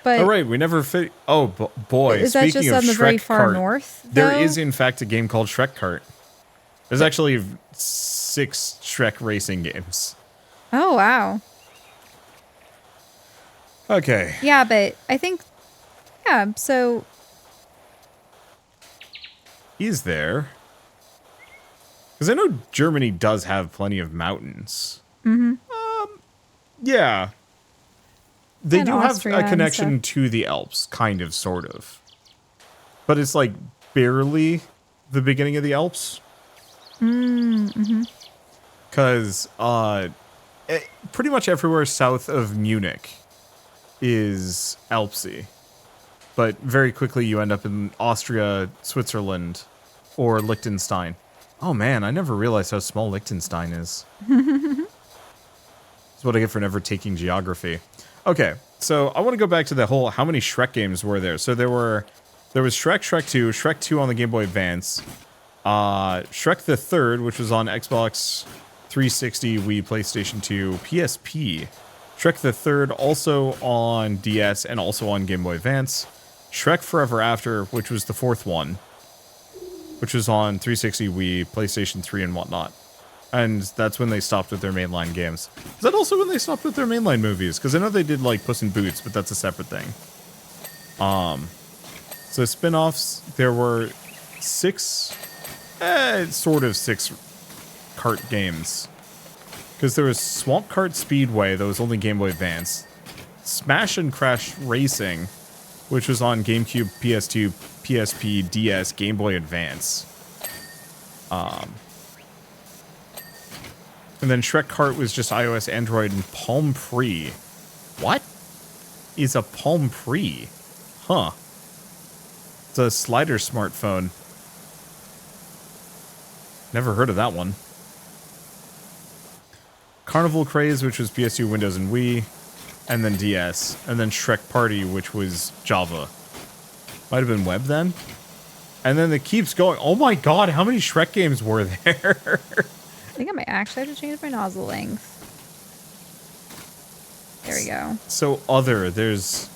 But All right, we never fit. Oh boy! is that just speaking of on the very Shrek far Kart, north? there though? is in fact a game called Shrek Kart. There's actually 6 Shrek racing games. Oh, wow. Okay. Yeah, but I think, yeah, so Is there? Because I know Germany does have plenty of mountains. Mm-hmm. Yeah. They And do Austria have a and connection to the Alps, kind of, sort of. But it's like barely the beginning of the Alps. Because pretty much everywhere south of Munich is Alpsy. But very quickly you end up in Austria, Switzerland, or Liechtenstein. Oh man, I never realized how small Liechtenstein is. That's what I get for never taking geography. Okay, so I want to go back to the whole how many Shrek games were there. So there was Shrek, Shrek 2 on the Game Boy Advance, Shrek the Third, which was on Xbox 360, Wii, PlayStation 2, PSP. Shrek the Third also on DS and also on Game Boy Advance. Shrek Forever After, which was the 4th one, which was on 360, Wii, PlayStation 3, and whatnot. And that's when they stopped with their mainline games. Is that also when they stopped with their mainline movies? Because I know they did like Puss in Boots, but that's a separate thing. So spin-offs, there were 6 kart games. Because there was Swamp Kart Speedway, that was only Game Boy Advance. Smash and Crash Racing, which was on GameCube, PS2, PSP, DS, Game Boy Advance. And then Shrek Kart was just iOS, Android, and Palm Pre. What is a Palm Pre? Huh. It's a slider smartphone. Never heard of that one. Carnival Craze, which was PS2, Windows, and Wii. And then DS. And then Shrek Party, which was Java. Might have been web then. And then it keeps going. Oh my god, how many Shrek games were there? I think I might actually have to change my nozzle length. There we go. So there's,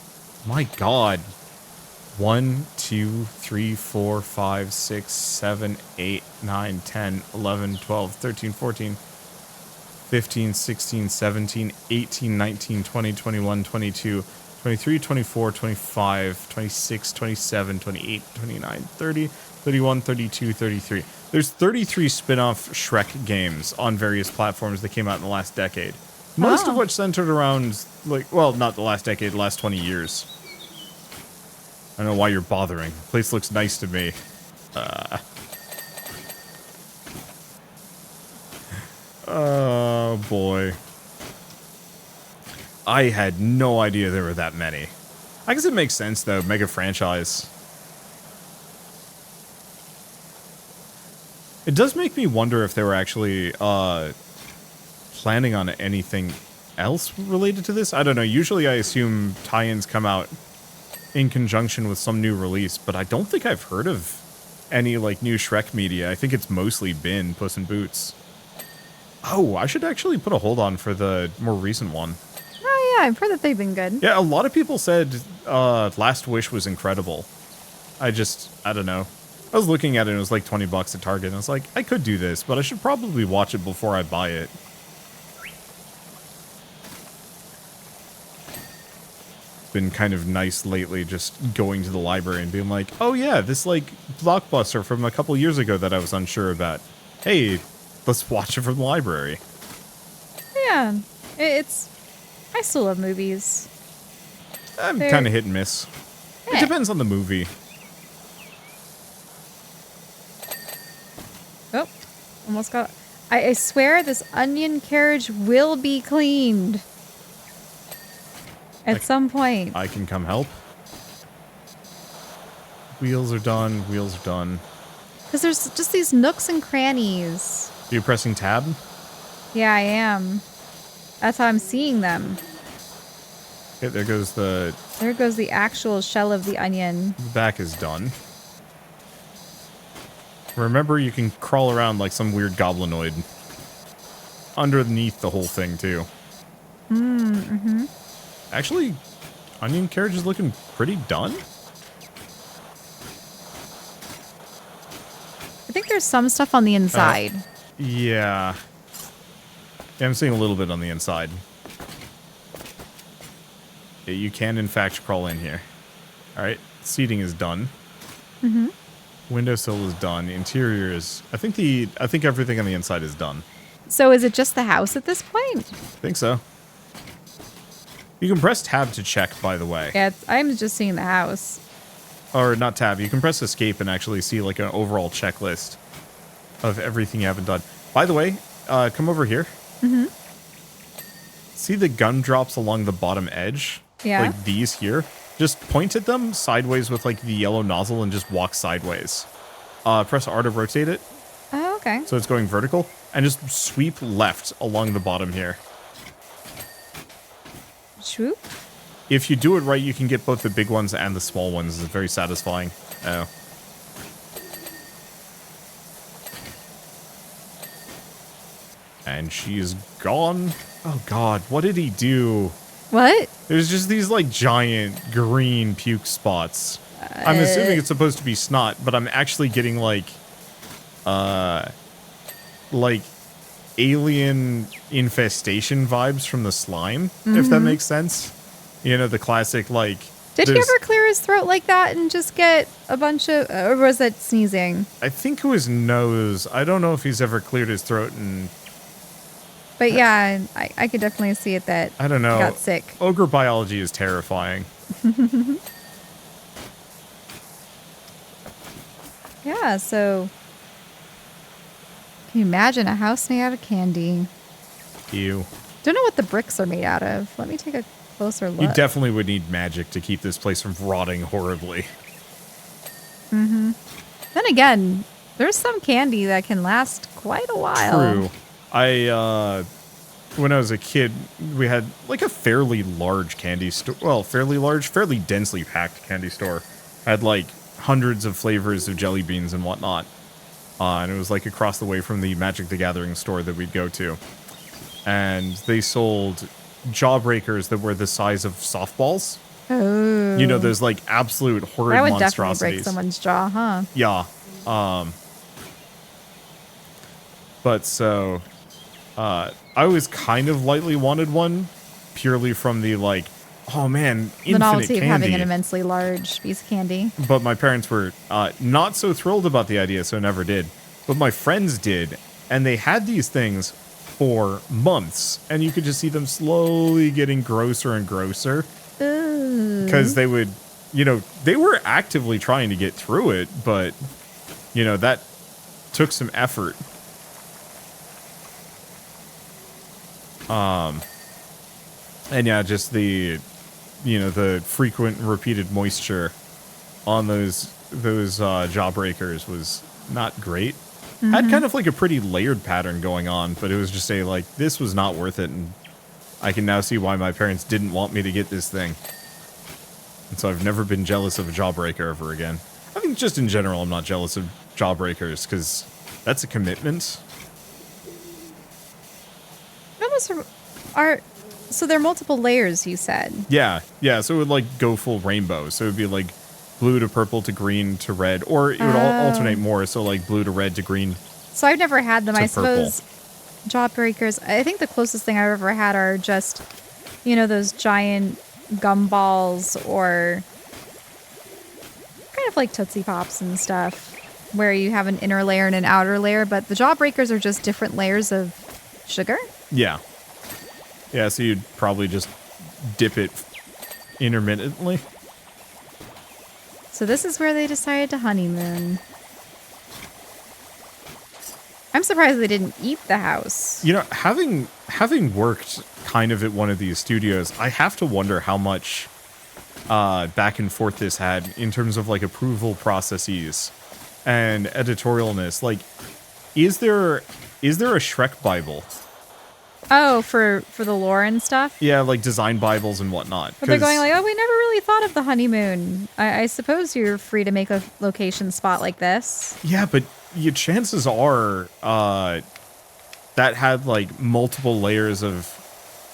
my god, 1, 2, 3, 4, 5, 6, 7, 8, 9, 10, 11, 12, 13, 14, 15, 16, 17, 18, 19, 20, 21, 22, 23, 24, 25, 26, 27, 28, 29, 30, 31, 32, 33. There's 33 spin-off Shrek games on various platforms that came out in the last decade. Most of which centered around, like, well, not the last decade, the last 20 years. I don't know why you're bothering. The place looks nice to me. Oh, boy. I had no idea there were that many. I guess it makes sense, though. Mega franchise. It does make me wonder if they were actually planning on anything else related to this. I don't know. Usually I assume tie-ins come out in conjunction with some new release, but I don't think I've heard of any like new Shrek media. I think it's mostly been Puss in Boots. Oh, I should actually put a hold on for the more recent one. Oh yeah, I've heard that they've been good. Yeah, a lot of people said Last Wish was incredible. I don't know. I was looking at it and it was like $20 at Target and I was like, I could do this, but I should probably watch it before I buy it. Been kind of nice lately just going to the library and being like, oh yeah, this like blockbuster from a couple years ago that I was unsure about. Hey, let's watch it from the library. Yeah, I still love movies. I'm kind of hit and miss. It depends on the movie. Oh, almost got... I swear this onion carriage will be cleaned. At some point. I can come help. Wheels are done. Wheels are done. Because there's just these nooks and crannies. Are you pressing tab? Yeah, I am. That's how I'm seeing them. Okay, there goes the... There goes the actual shell of the onion. The back is done. Remember, you can crawl around like some weird goblinoid. Underneath the whole thing, too. Mm-hmm. Actually, onion carriage is looking pretty done. I think there's some stuff on the inside. Yeah. Yeah, I'm seeing a little bit on the inside. Yeah, you can, in fact, crawl in here. All right, seating is done. Mm-hmm. Windowsill is done. Interior is... I think everything on the inside is done. So is it just the house at this point? I think so. You can press tab to check, by the way. Yeah, I'm just seeing the house. Or not tab. You can press escape and actually see like an overall checklist of everything you haven't done. By the way, come over here. Mm-hmm. See the gumdrops along the bottom edge? Yeah. Like these here? Just point at them sideways with like the yellow nozzle and just walk sideways. Press R to rotate it. Oh, okay. So it's going vertical. And just sweep left along the bottom here. Swoop. If you do it right, you can get both the big ones and the small ones. It's very satisfying. Oh. And she's gone. Oh, God. What did he do? What? There's just these, like, giant green puke spots. I'm assuming it's supposed to be snot, but I'm actually getting, like, alien infestation vibes from the slime, if that makes sense. You know, the classic, like... Did he ever clear his throat like that and just get a bunch of... or was that sneezing? I think it was nose. I don't know if he's ever cleared his throat and... But yeah, I could definitely see it that I don't know. he got sick. Ogre biology is terrifying. Yeah, so... Can you imagine a house made out of candy? Ew. Don't know what the bricks are made out of. Let me take a closer look. You definitely would need magic to keep this place from rotting horribly. Mm-hmm. Then again, there's some candy that can last quite a while. True. When I was a kid, we had like a fairly large candy store. Well, fairly large, fairly densely packed candy store. Had like hundreds of flavors of jelly beans and whatnot. And it was like across the way from the Magic the Gathering store that we'd go to. And they sold jawbreakers that were the size of softballs. Oh. You know, those like absolute horrid that would monstrosities. definitely break someone's jaw, huh? Yeah. But so, I always kind of lightly wanted one, purely from the like, oh man, The infinite novelty of having candy. an immensely large piece of candy. But my parents were not so thrilled about the idea, so never did. But my friends did, and they had these things for months, and you could just see them slowly getting grosser and grosser. Because they would, you know, they were actively trying to get through it, but, you know, that took some effort. And yeah, just the, you know, the frequent and repeated moisture on those jawbreakers was not great. Had kind of like a pretty layered pattern going on, but it was just like, this was not worth it, and I can now see why my parents didn't want me to get this thing. And so I've never been jealous of a jawbreaker ever again. I think just in general, I'm not jealous of jawbreakers, because that's a commitment. So there are multiple layers, you said? Yeah, so it would like go full rainbow. So it would be like blue to purple to green to red, or it would alternate more. So like blue to red to green. So I've never had them. I purple. suppose jawbreakers. I think the closest thing I've ever had are just, you know, those giant gumballs or kind of like Tootsie Pops and stuff, where you have an inner layer and an outer layer. But the jawbreakers are just different layers of sugar. Yeah. Yeah, so you'd probably just dip it intermittently. So this is where they decided to honeymoon. I'm surprised they didn't eat the house. You know, having worked kind of at one of these studios, I have to wonder how much back and forth this had in terms of like approval processes and editorialness. Like, is there a Shrek Bible? Oh, for the lore and stuff? Yeah, like design Bibles and whatnot. But they're going like, oh, we never really thought of the honeymoon. I suppose you're free to make a location spot like this. Yeah, but your chances are that had like multiple layers of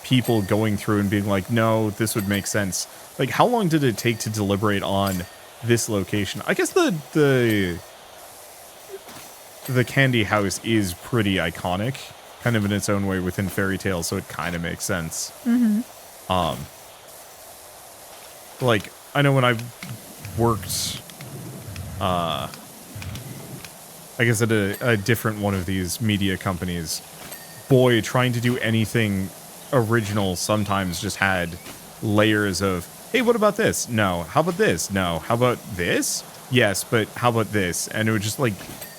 people going through and being like, no, this would make sense. Like, how long did it take to deliberate on this location? I guess the candy house is pretty iconic, kind of in its own way within fairy tales, so it kind of makes sense. Like, I know when I worked, I guess at a different one of these media companies, boy, trying to do anything original sometimes just had layers of, hey, what about this? No. How about this? No. How about this? Yes, but how about this? And it would just like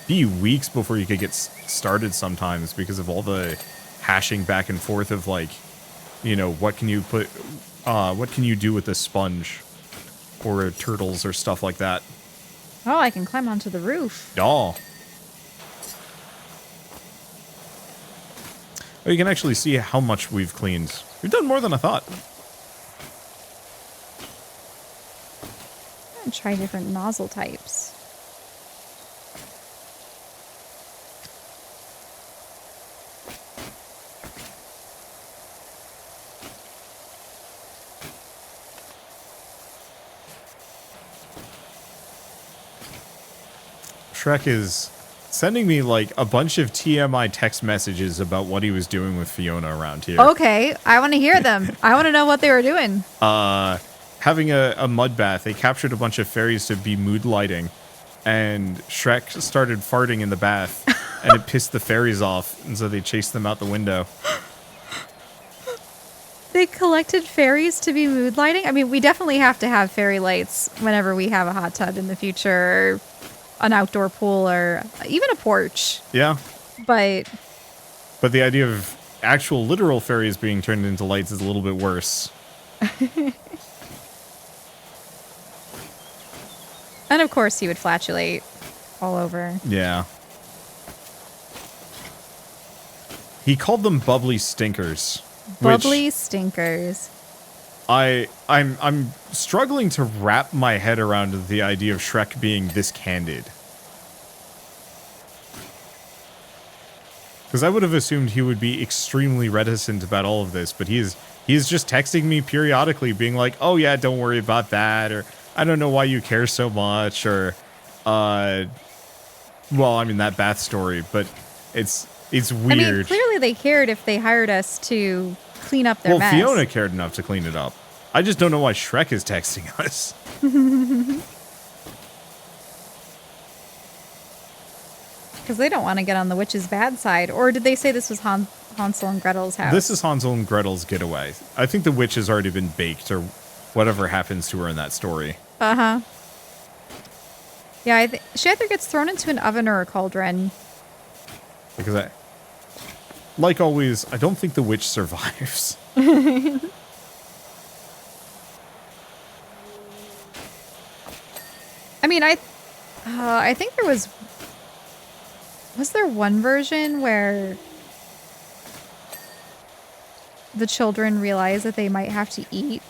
be weeks before you could get started sometimes because of all the hashing back and forth of like, you know, what can you put, what can you do with this sponge or turtles or stuff like that? Oh, I can climb onto the roof. Oh. Oh, you can actually see how much we've cleaned. We've done more than I thought. I'm gonna try different nozzle types. Shrek is sending me like a bunch of TMI text messages about what he was doing with Fiona around here. Okay, I want to hear them. I want to know what they were doing. Having a mud bath. They captured a bunch of fairies to be mood lighting, and Shrek started farting in the bath, and it pissed the fairies off, and so they chased them out the window. They collected fairies to be mood lighting? I mean, we definitely have to have fairy lights whenever we have a hot tub in the future, or an outdoor pool, or even a porch. Yeah. But the idea of actual literal fairies being turned into lights is a little bit worse. And of course he would flatulate all over. Yeah. He called them bubbly stinkers. Bubbly stinkers. I'm struggling to wrap my head around the idea of Shrek being this candid. Because I would have assumed he would be extremely reticent about all of this, but he's just texting me periodically being like, oh yeah, don't worry about that, or I don't know why you care so much, or well, I mean that bath story, but it's weird. I mean, clearly they cared if they hired us to clean up their mess. Well, Fiona cared enough to clean it up. I just don't know why Shrek is texting us. Because they don't want to get on the witch's bad side. Or did they say this was Hansel and Gretel's house? This is Hansel and Gretel's getaway. I think the witch has already been baked, or whatever happens to her in that story. Uh-huh. Yeah, she either gets thrown into an oven or a cauldron. Because like always, I don't think the witch survives. I mean, I think there was there one version where the children realize that they might have to eat?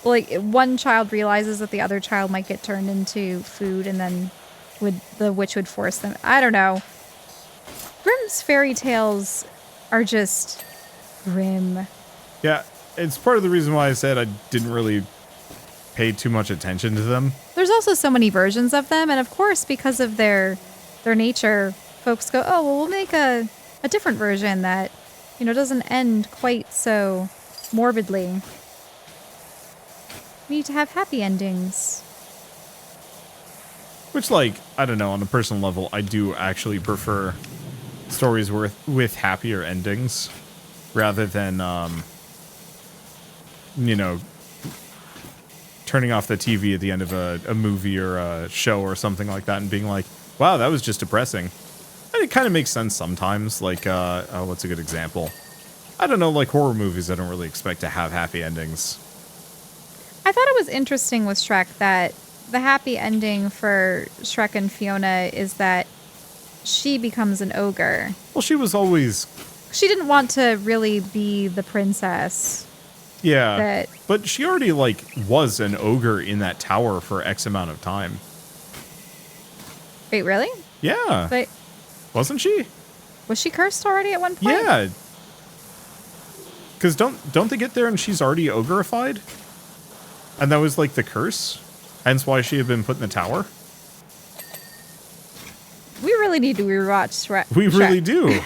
Like, one child realizes that the other child might get turned into food, and then the witch would force them. I don't know. Grimm's fairy tales are just grim. Yeah, it's part of the reason why I said I didn't really pay too much attention to them. There's also so many versions of them, and of course, because of their nature, folks go, oh, well, we'll make a different version that, you know, doesn't end quite so morbidly. We need to have happy endings. Which, like, I don't know, on a personal level, I do actually prefer stories with happier endings rather than, you know, turning off the TV at the end of a movie or a show or something like that and being like, wow, that was just depressing. And it kind of makes sense sometimes. Like, what's a good example? I don't know, like horror movies, I don't really expect to have happy endings. I thought it was interesting with Shrek that the happy ending for Shrek and Fiona is that she becomes an ogre. Well, she was always... She didn't want to really be the princess. Yeah, but she already, like, was an ogre in that tower for X amount of time. Wait, really? Yeah. But Wasn't she? was she cursed already at one point? Yeah. Because don't they get there and she's already ogreified? And that was like the curse? Hence why she had been put in the tower? We really need to rewatch Shrek. We really do.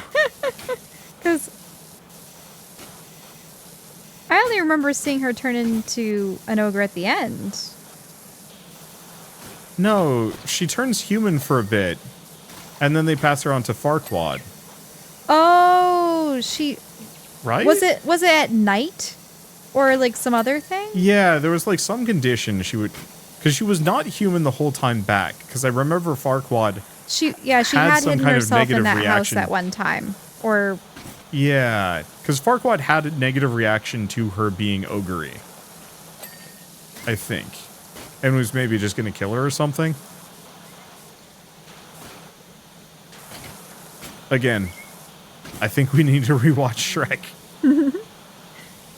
Because I only remember seeing her turn into an ogre at the end. No, she turns human for a bit. And then they pass her on to Farquaad. Oh, she... Right? Was it at night? Or like some other thing? Yeah, there was like some condition she would... Because she was not human the whole time back. Because I remember Farquaad... She had had some hidden kind of herself in negative that reaction. house at one time. Or... Yeah, because Farquaad had a negative reaction to her being ogre. I think. And was maybe just going to kill her or something. Again, I think we need to rewatch Shrek.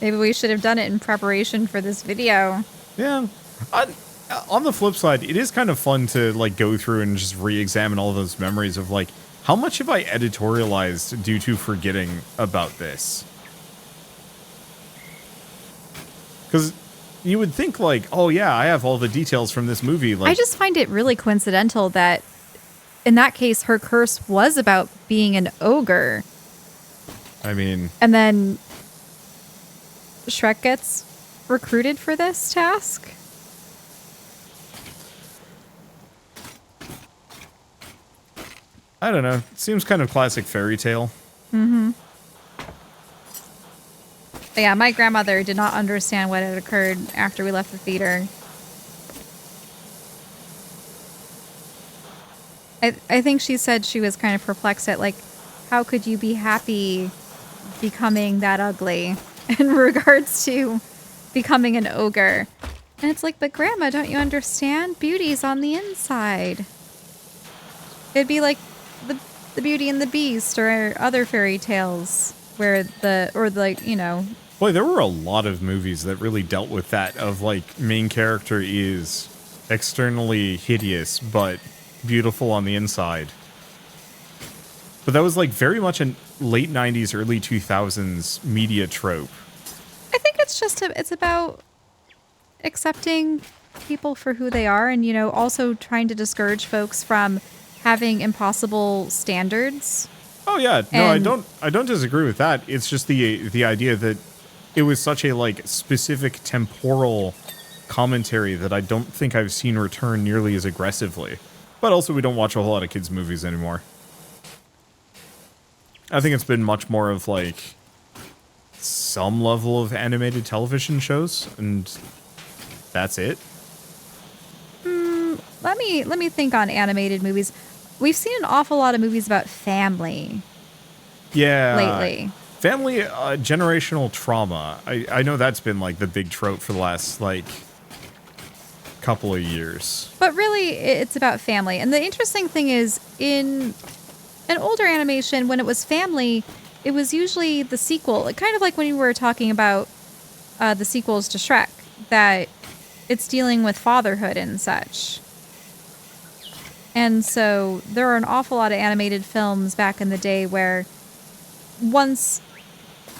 Maybe we should have done it in preparation for this video. Yeah. On the flip side, it is kind of fun to like go through and just re-examine all those memories of like, how much have I editorialized due to forgetting about this? Because you would think like, oh yeah, I have all the details from this movie. Like, I just find it really coincidental that in that case, her curse was about being an ogre. I mean... And then Shrek gets recruited for this task? I don't know. It seems kind of classic fairy tale. Mm-hmm. But yeah, my grandmother did not understand what had occurred after we left the theater. I think she said she was kind of perplexed at, like, how could you be happy becoming that ugly in regards to becoming an ogre? And it's like, but Grandma, don't you understand? Beauty's on the inside. It'd be like the Beauty and the Beast or other fairy tales where Boy, there were a lot of movies that really dealt with that of like main character is externally hideous but beautiful on the inside. But that was like very much a late 90s, early 2000s media trope. I think it's just it's about accepting people for who they are and, also trying to discourage folks from having impossible standards. Oh yeah, no, I don't disagree with that. It's just the idea that it was such a like specific temporal commentary that I don't think I've seen return nearly as aggressively. But also we don't watch a whole lot of kids movies anymore. I think it's been much more of like some level of animated television shows, and that's it. Let me think on animated movies. We've seen an awful lot of movies about family. Yeah. Lately. Family generational trauma. I know that's been like the big trope for the last like couple of years. But really, it's about family. And the interesting thing is, in an older animation, when it was family, it was usually the sequel. Kind of like when you were talking about the sequels to Shrek, that it's dealing with fatherhood and such. And so there are an awful lot of animated films back in the day where once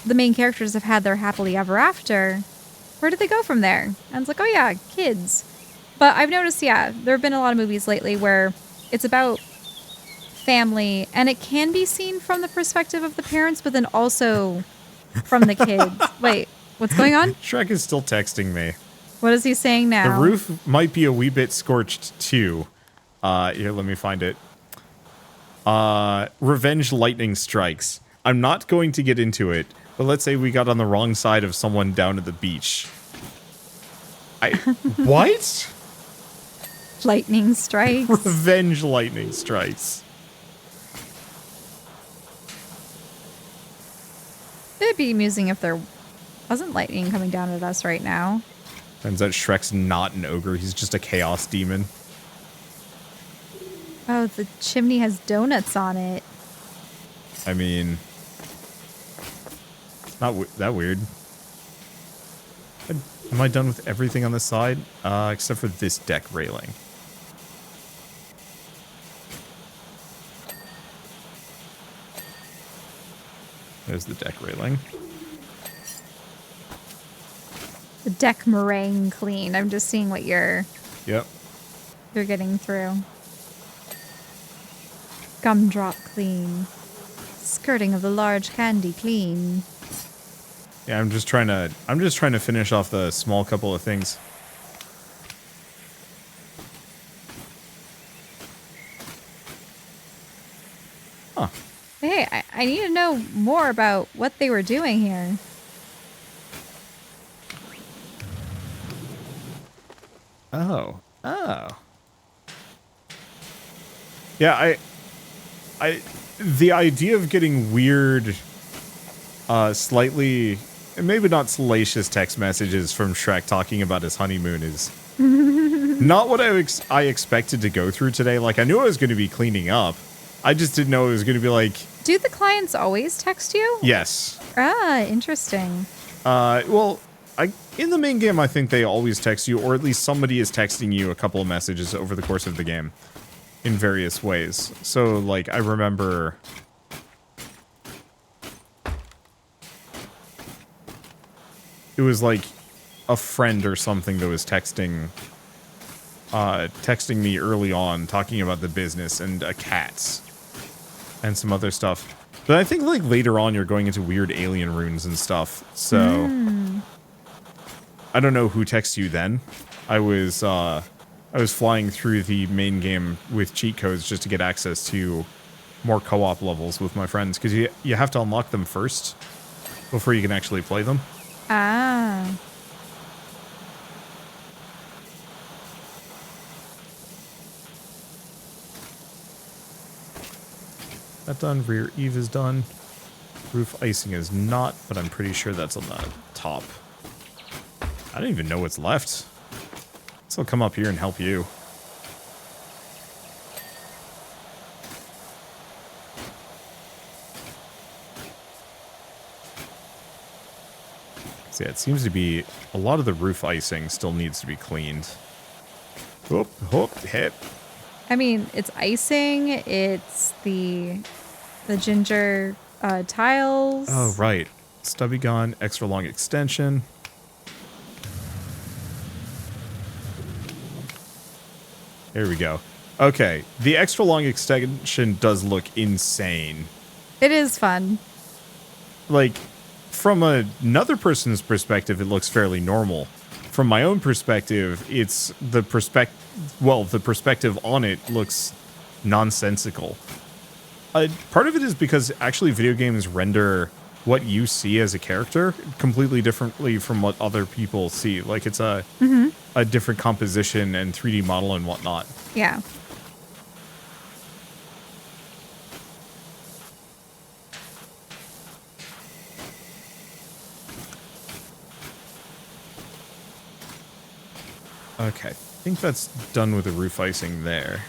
the main characters have had their happily ever after, where do they go from there? And it's like, oh yeah, kids. But I've noticed, yeah, there have been a lot of movies lately where it's about family, and it can be seen from the perspective of the parents, but then also from the kids. Wait, what's going on? Shrek is still texting me. What is he saying now? The roof might be a wee bit scorched too. Here, let me find it. Revenge lightning strikes. I'm not going to get into it, but let's say we got on the wrong side of someone down at the beach. What? Lightning strikes. Revenge lightning strikes. It'd be amusing if there wasn't lightning coming down at us right now. Turns out Shrek's not an ogre, he's just a chaos demon. Oh, the chimney has donuts on it. I mean, not that weird. Am I done with everything on this side? Except for this deck railing. There's the deck railing. The deck meringue clean. I'm just seeing what you're getting through. Gumdrop clean. Skirting of the large candy clean. Yeah, I'm just trying to finish off the small couple of things. Huh. Hey, I need to know more about what they were doing here. Oh. Yeah, the idea of getting weird, slightly, maybe not salacious text messages from Shrek talking about his honeymoon is not what I expected to go through today. Like, I knew I was going to be cleaning up. I just didn't know it was going to be like... Do the clients always text you? Yes. Ah, interesting. Well, in the main game, I think they always text you, or at least somebody is texting you a couple of messages over the course of the game in various ways. So, like, I remember... It was like a friend or something that was texting me early on, talking about the business and cats and some other stuff. But I think like later on you're going into weird alien runes and stuff. So I don't know who texts you then. I was flying through the main game with cheat codes just to get access to more co-op levels with my friends, because you have to unlock them first before you can actually play them. Ah. That done. Rear eave is done. Roof icing is not, but I'm pretty sure that's on the top. I don't even know what's left. So I'll come up here and help you. So yeah, it seems to be a lot of the roof icing still needs to be cleaned. Whoop, whoop, hip. I mean, it's icing. It's the ginger tiles. Oh, right. Stubby gun, extra long extension. There we go. Okay, the extra long extension does look insane. It is fun. Like, from another person's perspective, it looks fairly normal. From my own perspective, it's the perspective on it looks nonsensical. Part of it is because actually video games render what you see as a character completely differently from what other people see. Like, it's a different composition and 3D model and whatnot. Yeah. Okay, I think that's done with the roof icing there.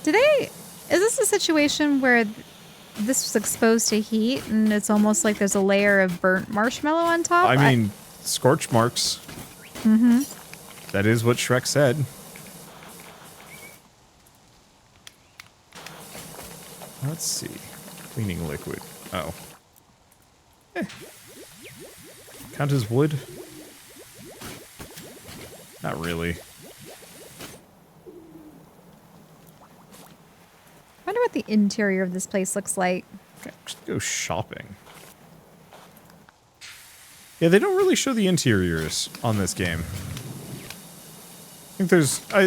Is this a situation where this was exposed to heat and it's almost like there's a layer of burnt marshmallow on top? I mean, scorch marks. Mm-hmm. That is what Shrek said. Let's see. Cleaning liquid. Oh. Count as wood? Not really. I wonder what the interior of this place looks like. Okay, just go shopping. Yeah, they don't really show the interiors on this game. I think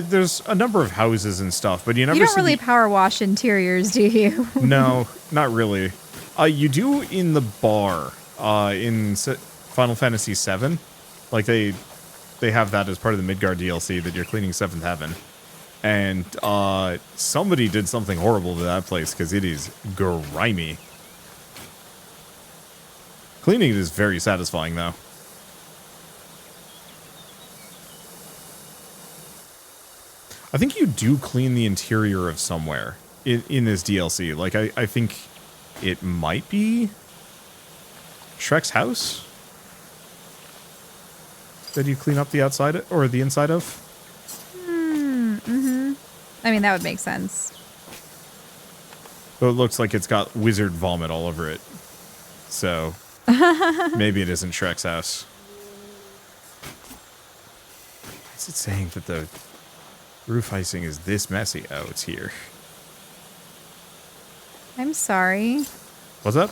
there's a number of houses and stuff, but you never You don't see really power wash interiors, do you? No, not really. You do in the bar in Final Fantasy VII. Like, they have that as part of the Midgard DLC that you're cleaning Seventh Heaven. And somebody did something horrible to that place because it is grimy. Cleaning it is very satisfying, though. I think you do clean the interior of somewhere in this DLC. Like, I think it might be Shrek's house that you clean up the outside or the inside of. I mean, that would make sense. But it looks like it's got wizard vomit all over it. So maybe it isn't Shrek's house. What's it saying that the roof icing is this messy? Oh, it's here. I'm sorry. What's up?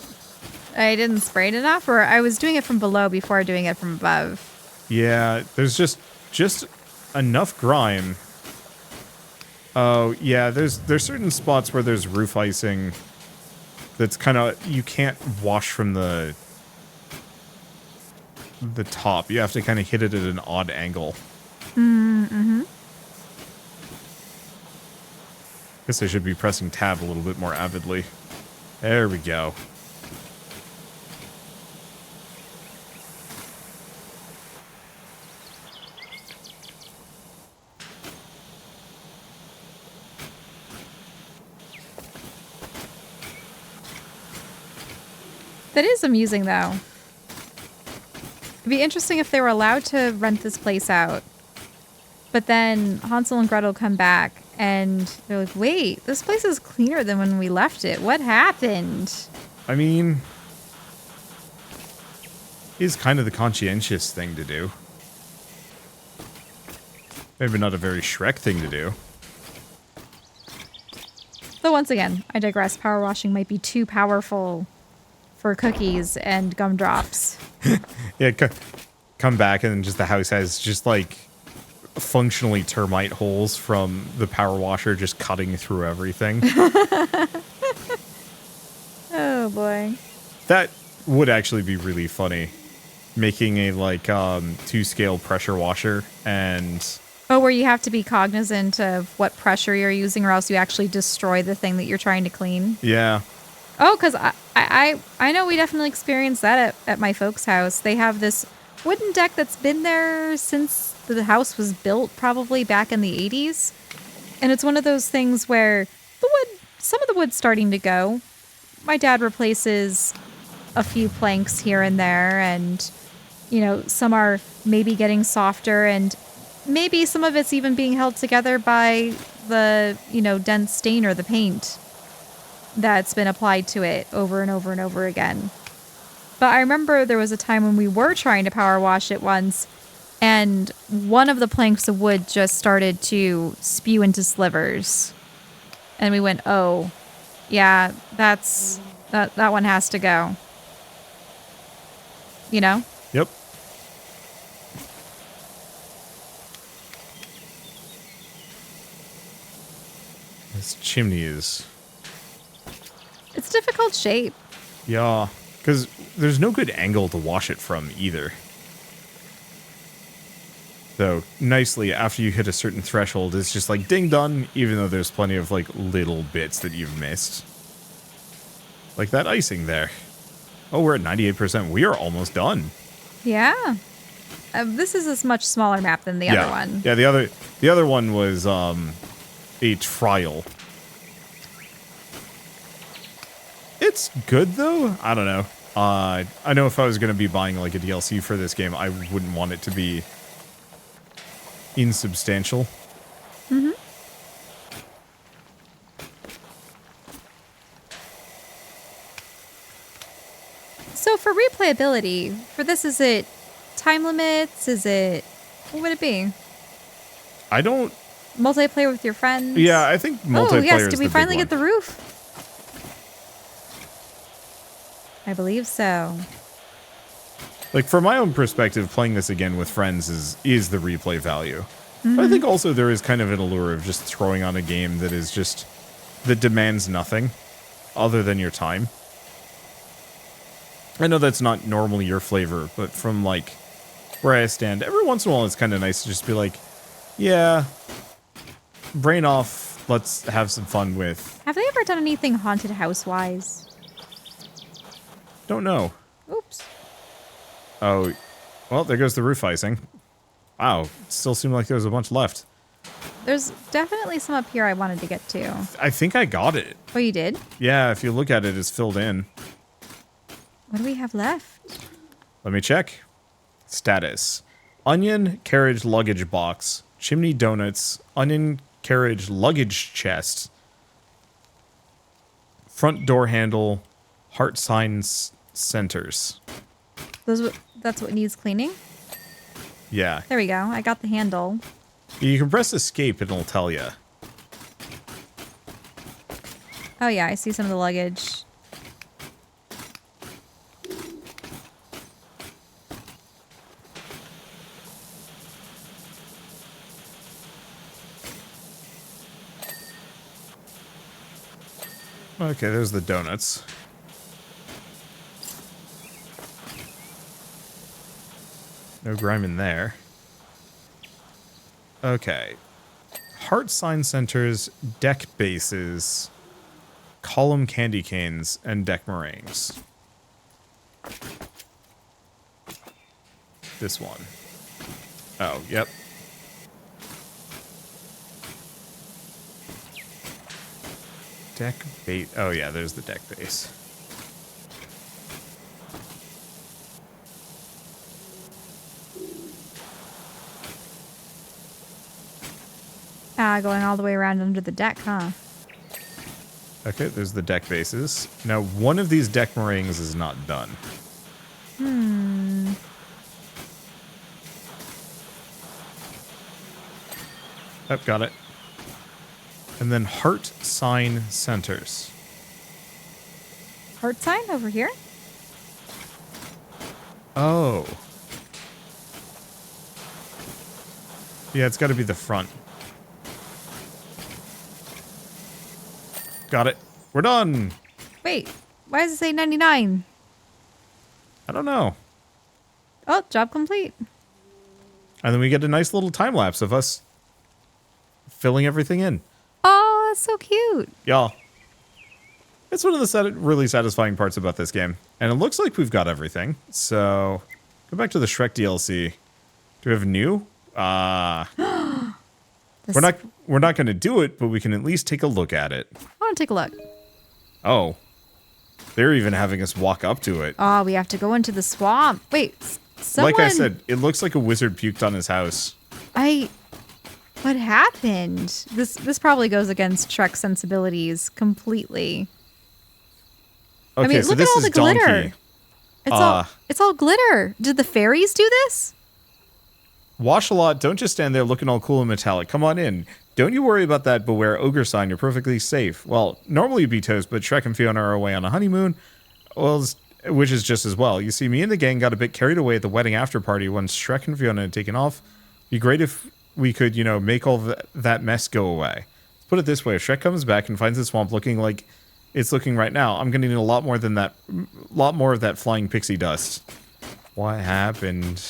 I didn't spray it enough, or I was doing it from below before doing it from above. Yeah, there's just enough grime. Oh, yeah, there's certain spots where there's roof icing that's kind of, you can't wash from the top. You have to kind of hit it at an odd angle. Mm-hmm. Guess I should be pressing tab a little bit more avidly. There we go. That is amusing, though. It'd be interesting if they were allowed to rent this place out. But then Hansel and Gretel come back, and they're like, wait, this place is cleaner than when we left it. What happened? I mean, is kind of the conscientious thing to do. Maybe not a very Shrek thing to do. Though once again, I digress. Power washing might be too powerful for cookies and gumdrops. Yeah, come back and just the house has just like functionally termite holes from the power washer just cutting through everything. Oh boy. That would actually be really funny. Making a like 2-scale pressure washer and Oh, where you have to be cognizant of what pressure you're using, or else you actually destroy the thing that you're trying to clean. yeah. Oh, because I know we definitely experienced that at my folks' house. They have this wooden deck that's been there since the house was built, probably back in the 80s. And it's one of those things where some of the wood's starting to go. My dad replaces a few planks here and there, and, you know, some are maybe getting softer, and maybe some of it's even being held together by the, you know, dense stain or the paint that's been applied to it over and over and over again. But I remember there was a time when we were trying to power wash it once, and one of the planks of wood just started to spew into slivers. And we went, oh, yeah, that one has to go. You know? Yep. This chimney is... It's difficult shape. Yeah, because there's no good angle to wash it from either. So, nicely, after you hit a certain threshold, it's just like ding done, even though there's plenty of like little bits that you've missed. Like that icing there. Oh, we're at 98%. We are almost done. Yeah. This is a much smaller map than the other one. Yeah, the other one was a trial. It's good though. I don't know. I know if I was going to be buying like a DLC for this game, I wouldn't want it to be insubstantial. Mm-hmm. So for replayability, for this, is it time limits? Is it, what would it be? I don't... Multiplayer with your friends? Yeah, I think multiplayer Oh, yes, is did we the finally big get the roof? I believe so. Like, from my own perspective, playing this again with friends is the replay value. But I think also there is kind of an allure of just throwing on a game that is just... that demands nothing other than your time. I know that's not normally your flavor, but from, like, where I stand, every once in a while it's kind of nice to just be like, yeah, brain off, let's have some fun with... Have they ever done anything haunted house-wise? Don't know. Oops. Oh, well, there goes the roof icing. Wow, still seemed like there was a bunch left. There's definitely some up here I wanted to get to. I think I got it. Oh, you did? Yeah, if you look at it, it's filled in. What do we have left? Let me check. Status. Onion carriage luggage box. Chimney donuts. Onion carriage luggage chest. Front door handle. Heart signs centers. That's what needs cleaning? Yeah. There we go. I got the handle. You can press escape and it'll tell you. Oh yeah, I see some of the luggage. Okay, there's the donuts. No grime in there. Okay. Heart sign centers, deck bases, column candy canes, and deck meringues. This one. Oh, yep. Deck base. Oh, yeah, there's the deck base. Going all the way around under the deck, huh? Okay, there's the deck bases. Now, one of these deck meringues is not done. Oh, got it. And then heart sign centers. Heart sign over here? Oh. Yeah, it's got to be the front. Got it. We're done. Wait, why does it say 99? I don't know. Oh, job complete. And then we get a nice little time lapse of us filling everything in. Oh, that's so cute. Y'all. It's one of the really satisfying parts about this game. And it looks like we've got everything. So, go back to the Shrek DLC. Do we have new? We're not going to do it, but we can at least take a look at it. I want to take a look. Oh. They're even having us walk up to it. Oh, we have to go into the swamp. Wait, someone... Like I said, it looks like a wizard puked on his house. What happened? This probably goes against Shrek's sensibilities completely. Okay, I mean, so look this at all is the glitter. Donkey. It's all glitter. Did the fairies do this? Wash a lot. Don't just stand there looking all cool and metallic. Come on in. Don't you worry about that beware ogre sign. You're perfectly safe. Well, normally you'd be toast, but Shrek and Fiona are away on a honeymoon. Well, which is just as well. You see, me and the gang got a bit carried away at the wedding after party once Shrek and Fiona had taken off. It'd be great if we could, make all that mess go away. Let's put it this way. If Shrek comes back and finds the swamp looking like it's looking right now, I'm going to need a lot more of that flying pixie dust. What happened?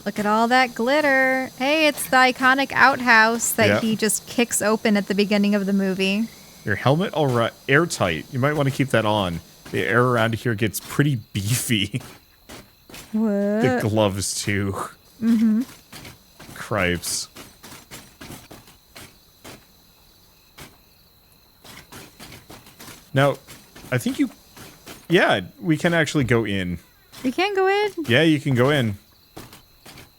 Look at all that glitter. Hey, it's the iconic outhouse that he just kicks open at the beginning of the movie. Your helmet, all right, airtight. You might want to keep that on. The air around here gets pretty beefy. What? The gloves, too. Mm-hmm. Cripes. Now, I think yeah, we can actually go in. We can go in? Yeah, you can go in.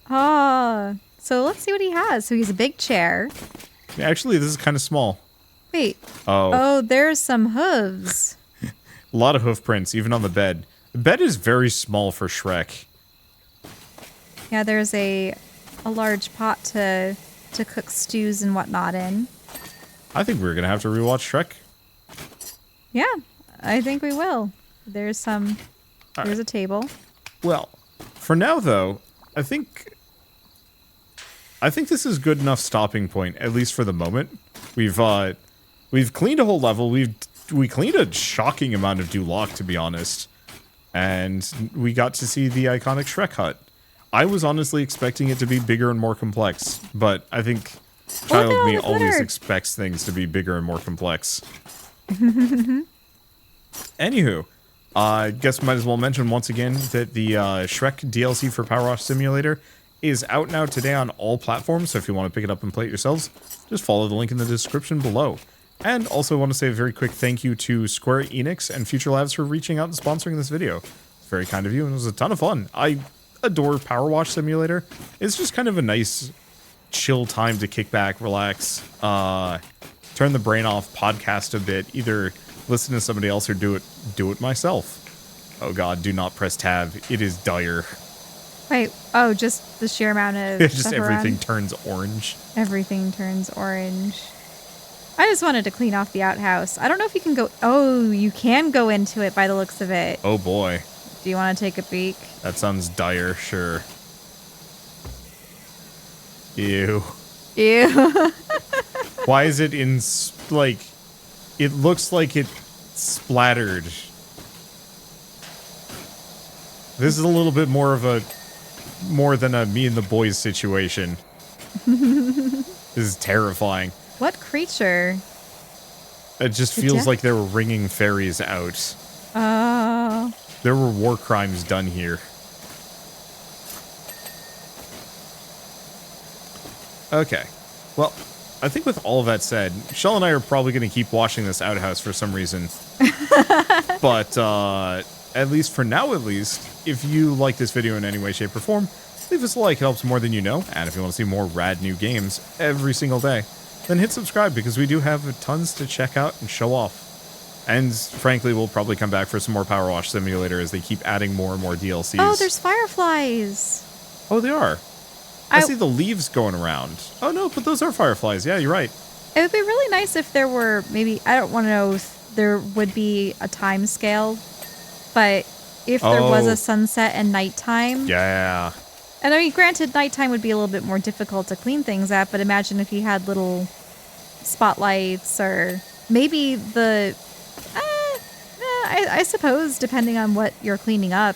Ah, so let's see what he has. So he's a big chair. Actually, this is kind of small. Wait. Oh. Oh, there's some hooves. A lot of hoof prints, even on the bed. The bed is very small for Shrek. Yeah, there's a large pot to cook stews and whatnot in. I think we're gonna have to rewatch Shrek. Yeah, I think we will. There's a table. Well, for now though, I think this is good enough stopping point, at least for the moment. We've cleaned a whole level. We cleaned a shocking amount of Duloc, to be honest. And we got to see the iconic Shrek hut. I was honestly expecting it to be bigger and more complex, but I think child me always expects things to be bigger and more complex. Anywho, I guess might as well mention once again that the Shrek DLC for PowerWash Simulator is out now today on all platforms, so if you want to pick it up and play it yourselves, just follow the link in the description below. And also want to say a very quick thank you to Square Enix and Future Labs for reaching out and sponsoring this video. It's very kind of you, and it was a ton of fun. I adore PowerWash Simulator. It's just kind of a nice, chill time to kick back, relax, turn the brain off, podcast a bit, either listen to somebody else or do it myself. Oh God, do not press tab. It is dire. Wait, oh, just the sheer amount of Just stuff everything around? turns orange. Everything turns orange. I just wanted to clean off the outhouse. I don't know if you can go... Oh, you can go into it by the looks of it. Oh boy. Do you want to take a peek? That sounds dire, sure. Ew. Ew. Why is it in, like, it looks like it splattered. This is a little bit more than a me and the boys situation. This is terrifying. What creature? It just feels like they were wringing fairies out. Oh. There were war crimes done here. Okay. Well, I think with all of that said, Shell and I are probably going to keep watching this outhouse for some reason. But, at least for now, if you like this video in any way, shape, or form, leave us a like. It helps more than you know. And if you want to see more rad new games every single day, then hit subscribe, because we do have tons to check out and show off. And frankly, we'll probably come back for some more PowerWash Simulator as they keep adding more and more DLCs. Oh, there's fireflies. Oh, they are. I see the leaves going around. Oh, no, but those are fireflies. Yeah, you're right. It would be really nice if there were maybe... I don't want to know if there would be a time scale, but if there was a sunset and nighttime... Yeah. And I mean, granted, nighttime would be a little bit more difficult to clean things at, but imagine if you had little spotlights, or maybe the... I suppose, depending on what you're cleaning up.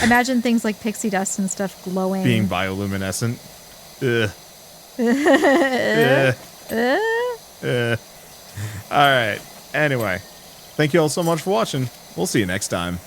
Imagine things like pixie dust and stuff glowing. Being bioluminescent. Ugh. All right. Anyway, thank you all so much for watching. We'll see you next time.